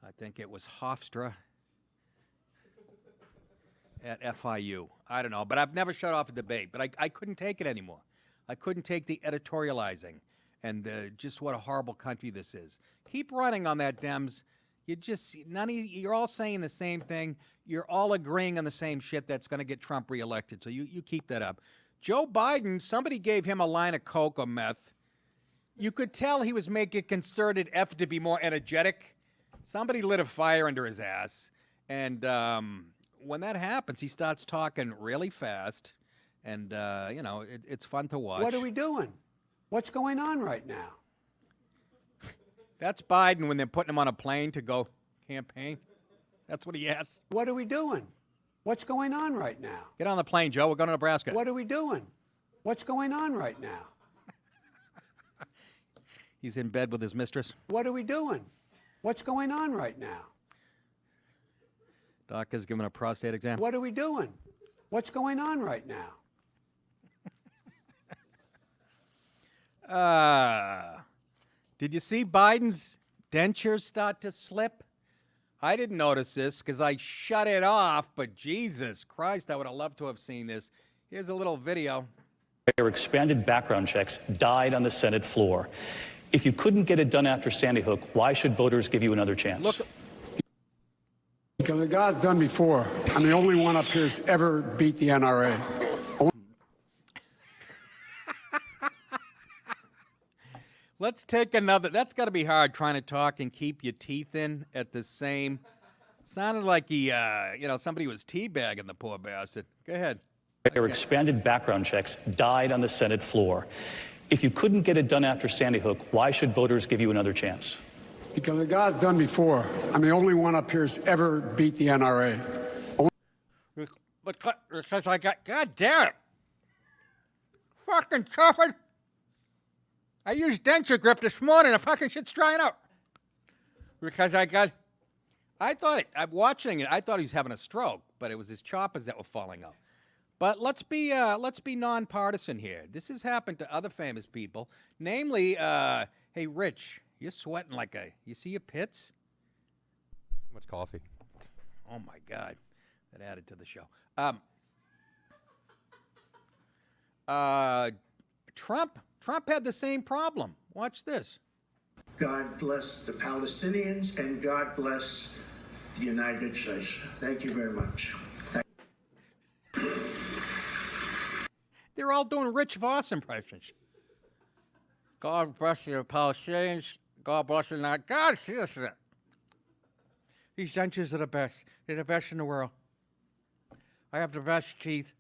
I think it was Hofstra at FIU. I don't know, but I've never shut off a debate. But I couldn't take it anymore. I couldn't take the editorializing and just what a horrible country this is. Keep running on that, Dems. You're all saying the same thing. You're all agreeing on the same shit that's going to get Trump reelected. So you keep that up. Joe Biden, somebody gave him a line of coke or meth. You could tell he was making a concerted effort to be more energetic. Somebody lit a fire under his ass. And when that happens, he starts talking really fast. And, it's fun to watch. What are we doing? What's going on right now? That's Biden when they're putting him on a plane to go campaign. That's what he asks. What are we doing? What's going on right now? Get on the plane, Joe. We're going to Nebraska. What are we doing? What's going on right now? He's in bed with his mistress. What are we doing? What's going on right now? Doctor's giving a prostate exam. What are we doing? What's going on right now? Did you see Biden's dentures start to slip? I didn't notice this because I shut it off, but Jesus Christ, I would have loved to have seen this. Here's a little video. expanded background checks died on the Senate floor. If you couldn't get it done after Sandy Hook, why should voters give you another chance? Because it got done before. I'm the only one up here who's ever beat the NRA. Let's take another. That's got to be hard trying to talk and keep your teeth in at the same. Sounded like he, somebody was teabagging the poor bastard. Go ahead. Expanded background checks died on the Senate floor. If you couldn't get it done after Sandy Hook, why should voters give you another chance? Because it got done before. I'm the only one up here who's ever beat the NRA. Because I got, God damn it. Fucking covered. I used denture grip this morning. The fucking shit's drying out. Because I'm watching it. I thought he was having a stroke, but it was his choppers that were falling out. But let's be nonpartisan here. This has happened to other famous people. Namely, hey, Rich, you're sweating you see your pits? Too much coffee. Oh, my God. That added to the show. Trump had the same problem. Watch this. God bless the Palestinians and God bless the United States. Thank you very much. They're all doing Rich Voss impressions. God bless the Palestinians. God bless the United States. God, seriously. These dentures are the best. They're the best in the world. I have the best teeth.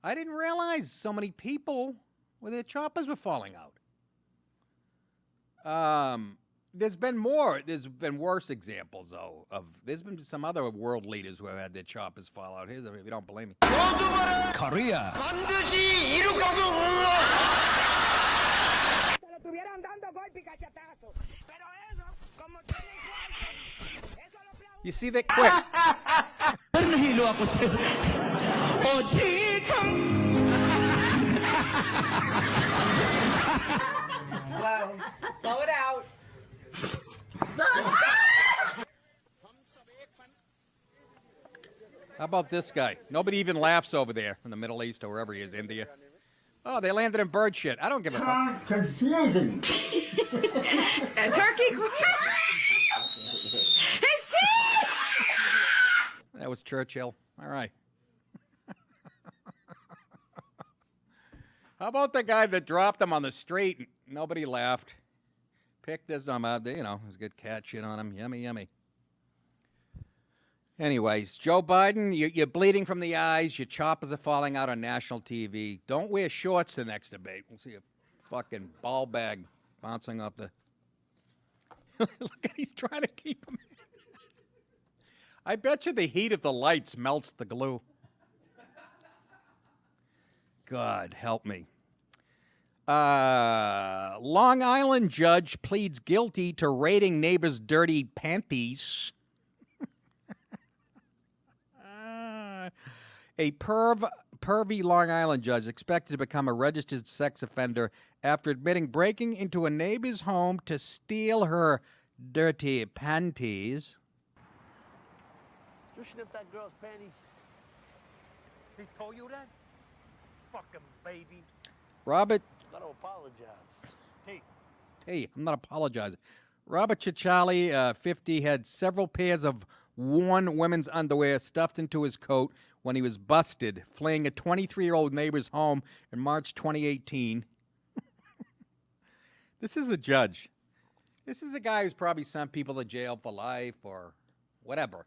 I didn't realize so many people where their choppers were falling out. There's been worse examples, though. There's been some other world leaders who have had their choppers fall out. Here's if you don't believe me. Korea. You see that quick. Wow. Blow it out. How about this guy? Nobody even laughs over there in the Middle East or wherever he is, India. Oh, they landed in bird shit. I don't give a fuck. Confusing. A turkey. That was Churchill. All right. How about the guy that dropped him on the street? Nobody laughed. Picked this up. It was good cat shit on him. Yummy, yummy. Anyways, Joe Biden, you're bleeding from the eyes. Your choppers are falling out on national TV. Don't wear shorts the next debate. We'll see a fucking ball bag bouncing up the... Look at he's trying to keep him in. I bet you the heat of the lights melts the glue. God, help me. Long Island judge pleads guilty to raiding neighbor's dirty panties. A pervy Long Island judge expected to become a registered sex offender after admitting breaking into a neighbor's home to steal her dirty panties. You sniffed that girl's panties. He told you that? Fucking baby. Robert. Gotta apologize. Hey, I'm not apologizing. Robert Ciccali, 50, had several pairs of worn women's underwear stuffed into his coat when he was busted fleeing a 23-year-old neighbor's home in March 2018. This is a judge. This is a guy who's probably sent people to jail for life or whatever.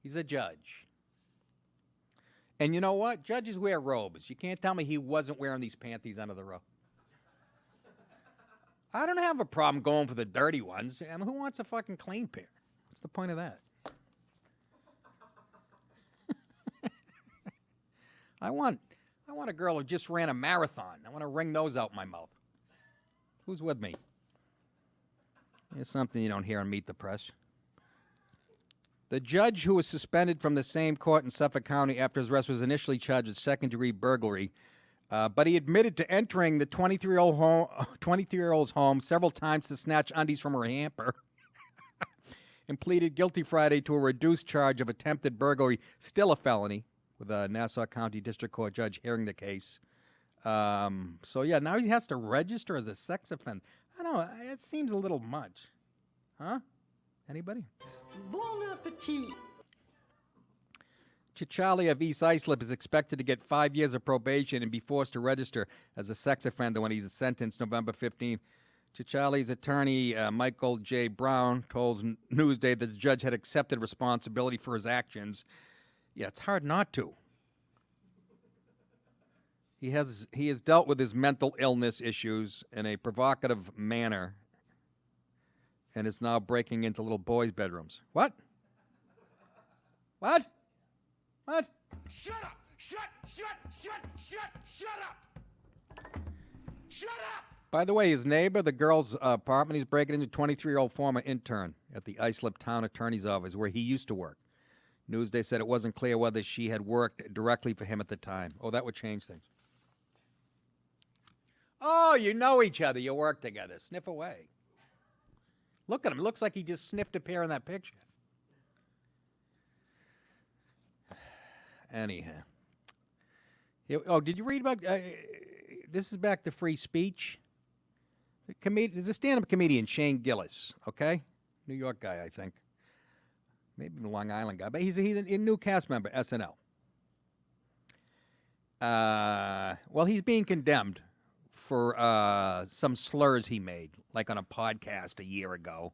He's a judge. And you know what? Judges wear robes. You can't tell me he wasn't wearing these panties under the robe. I don't have a problem going for the dirty ones. I mean, who wants a fucking clean pair? What's the point of that? I want a girl who just ran a marathon. I want to wring those out my mouth. Who's with me? It's something you don't hear on Meet the Press. The judge who was suspended from the same court in Suffolk County after his arrest was initially charged with second-degree burglary, but he admitted to entering the 23-year-old's home several times to snatch undies from her hamper and pleaded guilty Friday to a reduced charge of attempted burglary, still a felony, with a Nassau County District Court judge hearing the case. So yeah, now he has to register as a sex offender. I don't know. It seems a little much, huh? Anybody? Bon appetit. Chichali of East Islip is expected to get 5 years of probation and be forced to register as a sex offender when he's sentenced November 15th. Chichali's attorney, Michael J. Brown, told Newsday that the judge had accepted responsibility for his actions. Yeah, it's hard not to. He has dealt with his mental illness issues in a provocative manner and is now breaking into little boys' bedrooms. What? What? What? Shut up! Shut up! Shut up! By the way, his neighbor, the girl's apartment, he's breaking into 23-year-old former intern at the Islip Town Attorney's Office where he used to work. Newsday said it wasn't clear whether she had worked directly for him at the time. Oh, that would change things. Oh, you know each other. You work together. Sniff away. Look at him. It looks like he just sniffed a pair in that picture. Anyhow. Did you read about... this is back to free speech. There's a stand-up comedian, Shane Gillis, okay? New York guy, I think. Maybe a Long Island guy. But he's a new cast member, SNL. Well, he's being condemned for some slurs he made, like on a podcast a year ago.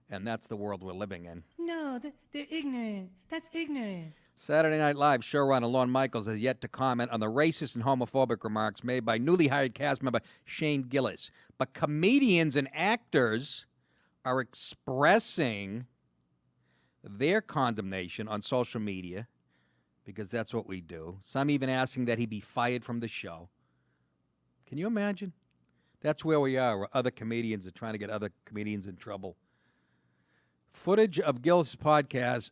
And that's the world we're living in. No, they're ignorant. That's ignorant. Saturday Night Live showrunner Lorne Michaels has yet to comment on the racist and homophobic remarks made by newly hired cast member Shane Gillis. But comedians and actors are expressing their condemnation on social media, because that's what we do. Some even asking that he be fired from the show. Can you imagine? That's where we are, where other comedians are trying to get other comedians in trouble. Footage of Gillis' podcast,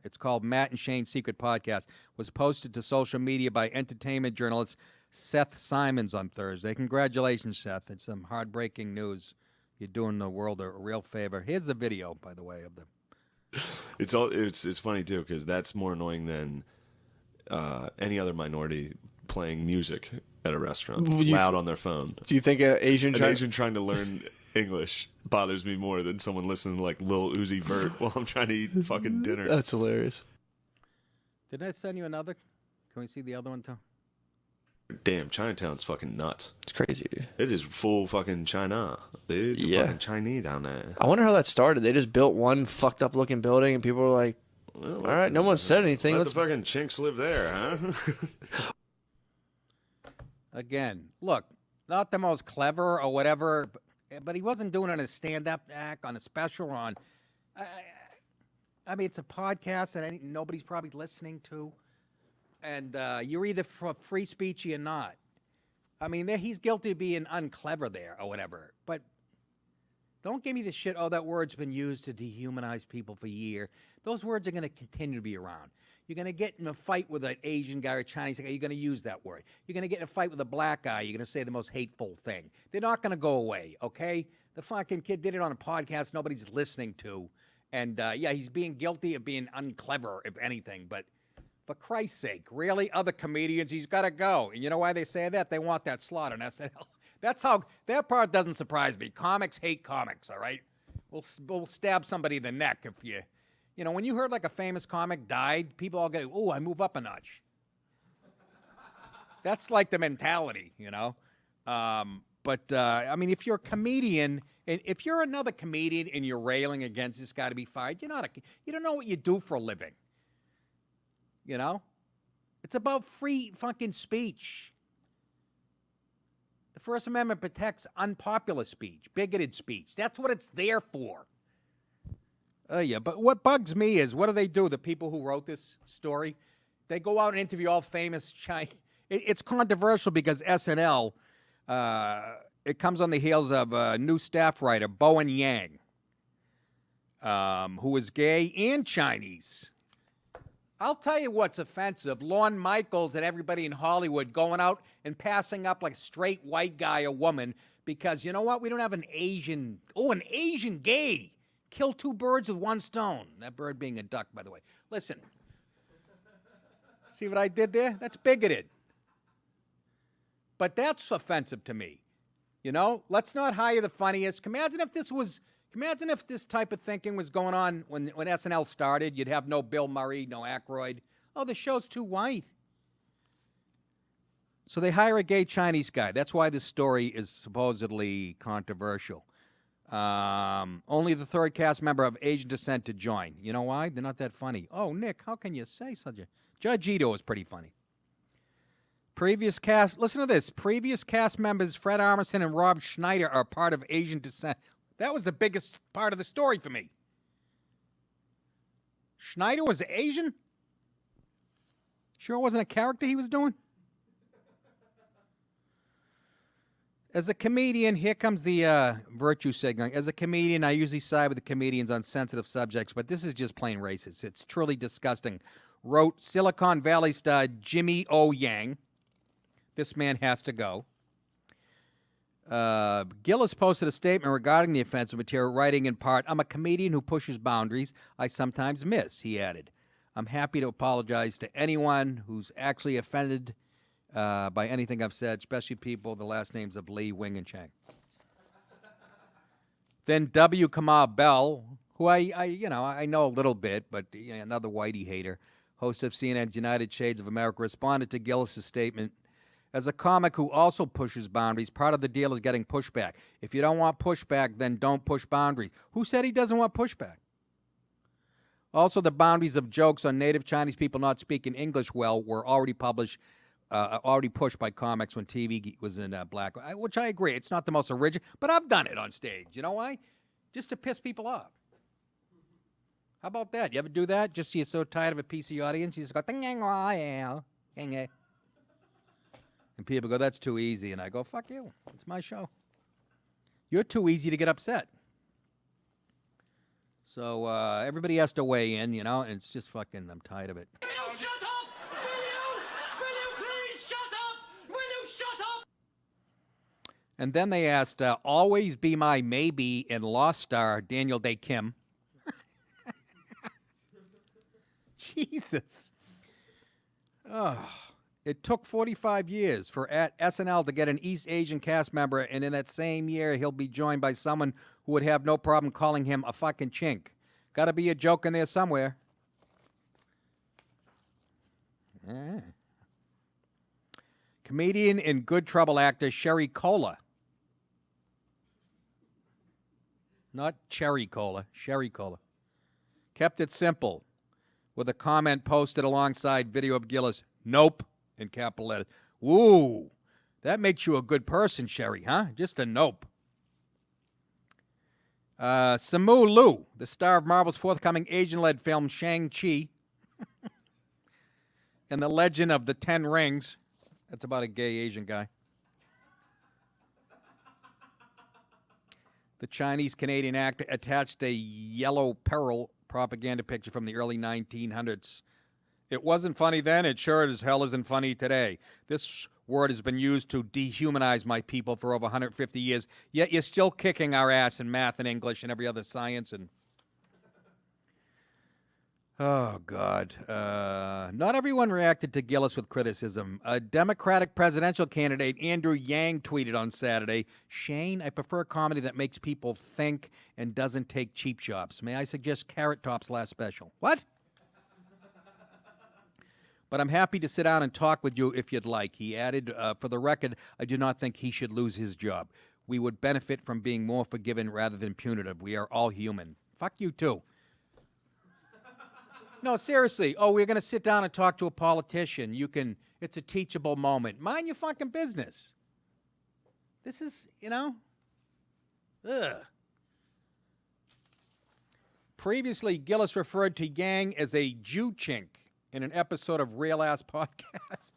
it's called Matt and Shane's Secret Podcast, was posted to social media by entertainment journalist Seth Simons on Thursday. Congratulations, Seth. It's some heartbreaking news. You're doing the world a real favor. Here's the video, by the way, of the... It's funny, too, because that's more annoying than any other minority playing music at a restaurant, loud on their phone. Do you think an Asian trying to learn English bothers me more than someone listening to like Lil Uzi Vert while I'm trying to eat fucking dinner? That's hilarious. Did I send you another? Can we see the other one too? Damn, Chinatown's fucking nuts. It's crazy, dude. It is full fucking China, dude. It's fucking Chinese down there. I wonder how that started. They just built one fucked up looking building and people were like, well, all right, no one said anything. Let the fucking chinks live there, huh? Again, look, not the most clever or whatever, but he wasn't doing it on a stand-up act, on a special, or on... I mean, it's a podcast that nobody's probably listening to, and you're either for free speech or you're not. I mean, he's guilty of being unclever there or whatever, but don't give me the shit, oh, that word's been used to dehumanize people for years. Those words are going to continue to be around. You're going to get in a fight with an Asian guy or Chinese guy, you're going to use that word. You're going to get in a fight with a black guy, you're going to say the most hateful thing. They're not going to go away, okay? The fucking kid did it on a podcast nobody's listening to. And, yeah, he's being guilty of being unclever, if anything. But for Christ's sake, really? Other comedians, he's got to go. And you know why they say that? They want that slot on SNL. That's how, that part doesn't surprise me. Comics hate comics, all right? We'll stab somebody in the neck if you know, when you heard like a famous comic died, people all go, oh, I move up a notch. That's like the mentality, you know? But I mean, if you're a comedian, and if you're another comedian and you're railing against this guy to be fired, you don't know what you do for a living. You know? It's about free fucking speech. The First Amendment protects unpopular speech, bigoted speech. That's what it's there for. Yeah, but what bugs me is, what do they do, the people who wrote this story? They go out and interview all famous Chinese. It's controversial because SNL, it comes on the heels of a new staff writer, Bowen Yang, who is gay and Chinese. I'll tell you what's offensive. Lorne Michaels and everybody in Hollywood going out and passing up like a straight white guy or woman because, you know what, we don't have an Asian gay. Kill two birds with one stone. That bird being a duck, by the way. Listen. See what I did there? That's bigoted. But that's offensive to me. You know, let's not hire the funniest. Imagine if this type of thinking was going on when SNL started. You'd have no Bill Murray, no Aykroyd. Oh, the show's too white. So they hire a gay Chinese guy. That's why this story is supposedly controversial. Only the third cast member of Asian descent to join. You know why? They're not that funny. Oh, Nick, how can you say such a... Judge Ito is pretty funny. Listen to this. Previous cast members Fred Armisen and Rob Schneider are part of Asian descent. That was the biggest part of the story for me. Schneider was Asian? Sure it wasn't a character he was doing? As a comedian, here comes the virtue signaling. As a comedian, I usually side with the comedians on sensitive subjects, but this is just plain racist. It's truly disgusting. Wrote Silicon Valley star Jimmy O. Yang. This man has to go. Gillis posted a statement regarding the offensive material, writing in part, I'm a comedian who pushes boundaries I sometimes miss, he added. I'm happy to apologize to anyone who's actually offended by anything I've said, especially people with the last names of Lee, Wing, and Chang. Then W. Kamau Bell, who I know a little bit, but another whitey hater, host of CNN's United Shades of America, responded to Gillis' statement. As a comic who also pushes boundaries, part of the deal is getting pushback. If you don't want pushback, then don't push boundaries. Who said he doesn't want pushback? Also, the boundaries of jokes on native Chinese people not speaking English well were already pushed by comics when TV was in black, which I agree. It's not the most original, but I've done it on stage. You know why? Just to piss people off. How about that? You ever do that? Just so you're so tired of a PC audience, you just go, and people go, that's too easy. And I go, fuck you. It's my show. You're too easy to get upset. So everybody has to weigh in, and it's just fucking, I'm tired of it. Will you shut up? Will you please shut up? Will you shut up? And then they asked, always be my maybe in Lost star Daniel Day Kim. Jesus. Oh. It took 45 years for SNL to get an East Asian cast member, and in that same year, he'll be joined by someone who would have no problem calling him a fucking chink. Got to be a joke in there somewhere. Comedian and Good Trouble actor Sherry Cola. Not Cherry Cola, Sherry Cola. Kept it simple with a comment posted alongside video of Gillis. Nope. In capital letters. Woo, that makes you a good person, Sherry, huh? Just a nope. Simu Liu, the star of Marvel's forthcoming Asian-led film Shang-Chi and the Legend of the Ten Rings. That's about a gay Asian guy. The Chinese-Canadian actor attached a yellow peril propaganda picture from the early 1900s. It wasn't funny then. It sure as hell isn't funny today. This word has been used to dehumanize my people for over 150 years, yet you're still kicking our ass in math and English and every other science. And oh, God. Not everyone reacted to Gillis with criticism. A Democratic presidential candidate, Andrew Yang, tweeted on Saturday, Shane, I prefer comedy that makes people think and doesn't take cheap shots. May I suggest Carrot Top's last special? What? But I'm happy to sit down and talk with you if you'd like. He added, for the record, I do not think he should lose his job. We would benefit from being more forgiving rather than punitive. We are all human. Fuck you, too. No, seriously. Oh, we're going to sit down and talk to a politician. It's a teachable moment. Mind your fucking business. This is, ugh. Previously, Gillis referred to Yang as a Jew chink in an episode of Real Ass Podcast.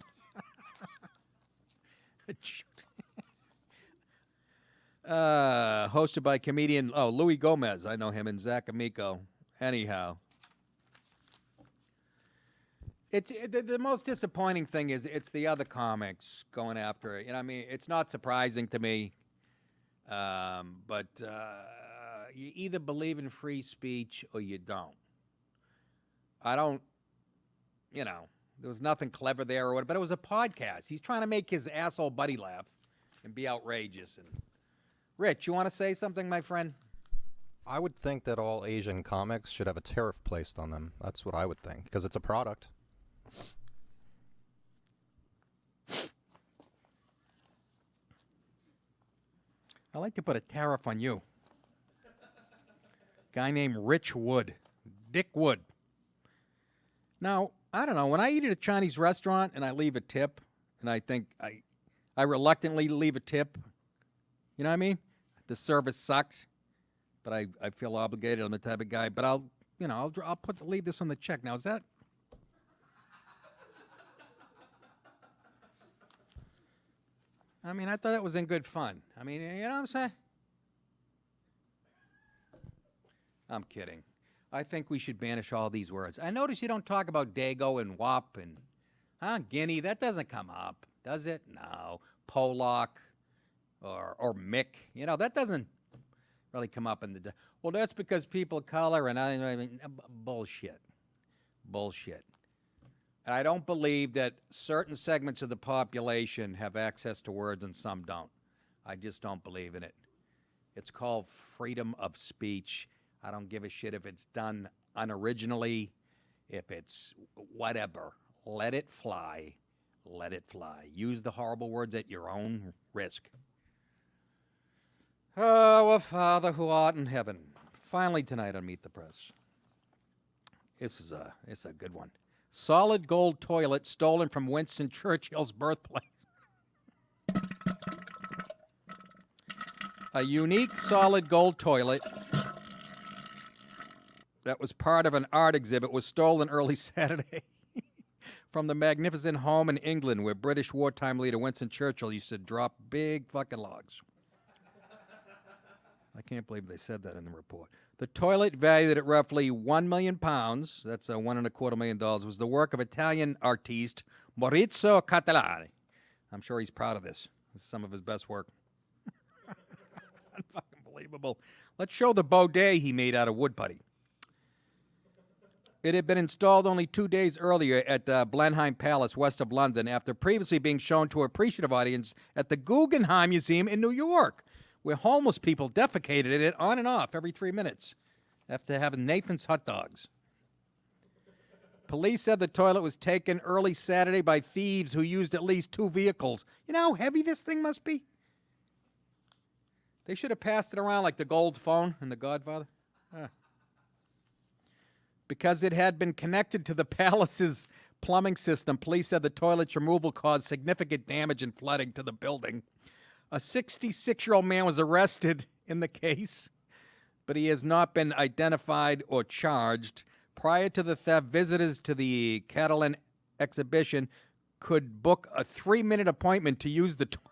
Hosted by comedian Louis Gomez. I know him, and Zach Amico. Anyhow. It's the most disappointing thing is it's the other comics going after it. It's not surprising to me. But you either believe in free speech or you don't. I don't, There was nothing clever there or what, but it was a podcast. He's trying to make his asshole buddy laugh and be outrageous. And Rich, you want to say something, my friend? I would think that all Asian comics should have a tariff placed on them. That's what I would think, because it's a product. I'd like to put a tariff on you. Guy named Rich Wood. Dick Wood. Now, I don't know. When I eat at a Chinese restaurant and I leave a tip, and I think I reluctantly leave a tip, you know what I mean? The service sucks, but I feel obligated. I'm the type of guy. But I'll leave this on the check. Now, is that? I mean, I thought that was in good fun. I mean, you know what I'm saying? I'm kidding. I think we should banish all these words. I notice you don't talk about Dago and Wop and Guinea. That doesn't come up, does it? No. Polak or Mick. You know, that doesn't really come up in the... Well, that's because people of color and I mean, bullshit. Bullshit. And I don't believe that certain segments of the population have access to words and some don't. I just don't believe in it. It's called freedom of speech. I don't give a shit if it's done unoriginally, if it's whatever. Let it fly. Let it fly. Use the horrible words at your own risk. Oh, our Father who art in heaven. Finally tonight on Meet the Press. This is a good one. Solid gold toilet stolen from Winston Churchill's birthplace. A unique solid gold toilet that was part of an art exhibit was stolen early Saturday from the magnificent home in England where British wartime leader Winston Churchill used to drop big fucking logs. I can't believe they said that in the report. The toilet, valued at roughly £1 million, that's $1.25 million, was the work of Italian artiste Maurizio Catalani. I'm sure he's proud of this. This is some of his best work. Unfucking believable. Let's show the bidet he made out of wood putty. It had been installed only 2 days earlier at Blenheim Palace, west of London, after previously being shown to an appreciative audience at the Guggenheim Museum in New York, where homeless people defecated in it on and off every 3 minutes after having Nathan's hot dogs. Police said the toilet was taken early Saturday by thieves who used at least 2 vehicles. You know how heavy this thing must be? They should have passed it around like the gold phone in The Godfather. Because it had been connected to the palace's plumbing system, police said the toilet's removal caused significant damage and flooding to the building. A 66-year-old man was arrested in the case, but he has not been identified or charged. Prior to the theft, visitors to the Catalan exhibition could book a 3-minute appointment to use the toilet.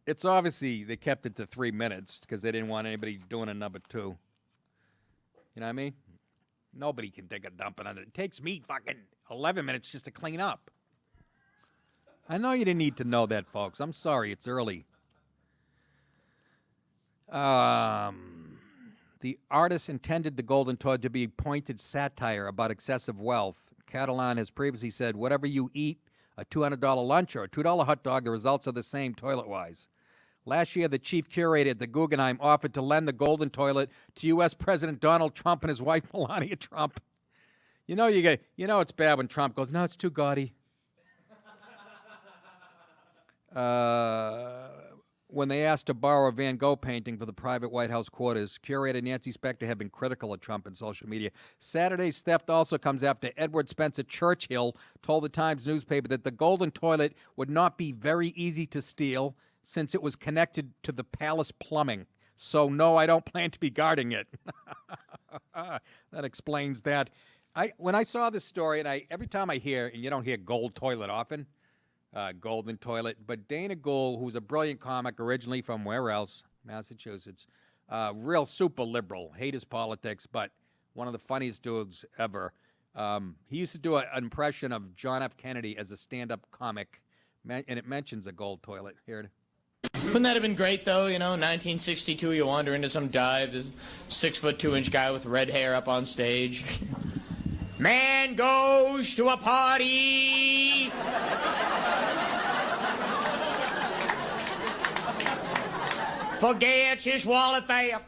It's obviously they kept it to 3 minutes because they didn't want anybody doing a number 2. You know what I mean? Nobody can take a dump in it. It takes me fucking 11 minutes just to clean up. I know you didn't need to know that, folks. I'm sorry. It's early. The artist intended the golden toilet to be pointed satire about excessive wealth. Catalan has previously said, whatever you eat, a $200 lunch or a $2 hot dog, the results are the same toilet-wise. Last year, the chief curator at the Guggenheim offered to lend the golden toilet to U.S. President Donald Trump and his wife, Melania Trump. You know it's bad when Trump goes, no, it's too gaudy. When they asked to borrow a Van Gogh painting for the private White House quarters, curator Nancy Spector had been critical of Trump in social media. Saturday's theft also comes after Edward Spencer Churchill told the Times newspaper that the golden toilet would not be very easy to steal since it was connected to the palace plumbing. So, no, I don't plan to be guarding it. That explains that. When I saw this story, and every time I hear, and you don't hear gold toilet often, golden toilet, but Dana Gould, who's a brilliant comic originally from where else? Massachusetts. Real super liberal, hate his politics, but one of the funniest dudes ever. He used to do an impression of John F. Kennedy as a stand-up comic, and it mentions a gold toilet. Here it is. Wouldn't that have been great, though? 1962, you wander into some dive, this 6'2" guy with red hair up on stage. Man goes to a party. Forgets his wallet there.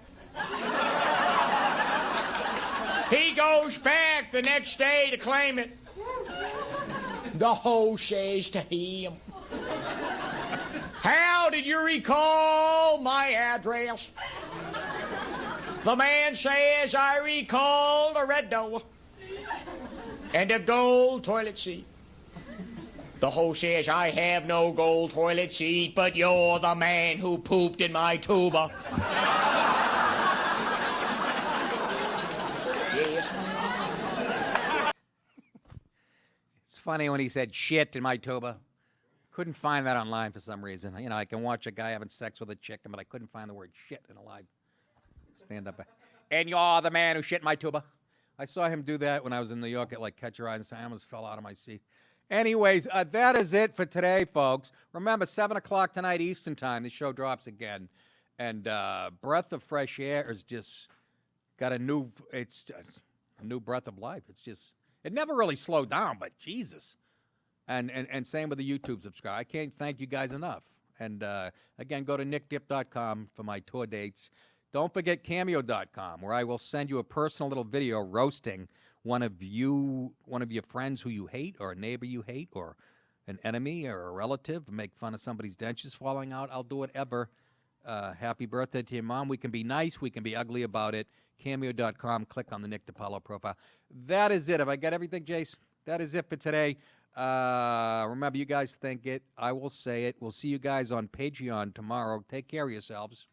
He goes back the next day to claim it. The host says to him, how did you recall my address? The man says, I recalled a red door and a gold toilet seat. The host says, I have no gold toilet seat, but you're the man who pooped in my tuba. Yes. It's funny when he said shit in my tuba. Couldn't find that online for some reason. I can watch a guy having sex with a chicken, but I couldn't find the word shit in a live stand-up. And you're the man who shit in my tuba. I saw him do that when I was in New York at Catch Your Eye, and I almost fell out of my seat. Anyways, that is it for today, folks. Remember, 7 o'clock tonight Eastern Time, the show drops again. And Breath of Fresh Air is just got a new breath of life. It never really slowed down, but Jesus. And same with the YouTube subscribe. I can't thank you guys enough. And again, go to nickdip.com for my tour dates. Don't forget cameo.com, where I will send you a personal little video roasting one of your friends who you hate, or a neighbor you hate, or an enemy, or a relative. Make fun of somebody's dentures falling out. I'll do whatever. Happy birthday to your mom. We can be nice. We can be ugly about it. Cameo.com. Click on the Nick DiPaolo profile. That is it. Have I got everything, Jace? That is it for today. Remember, you guys think it. I will say it. We'll see you guys on Patreon tomorrow. Take care of yourselves.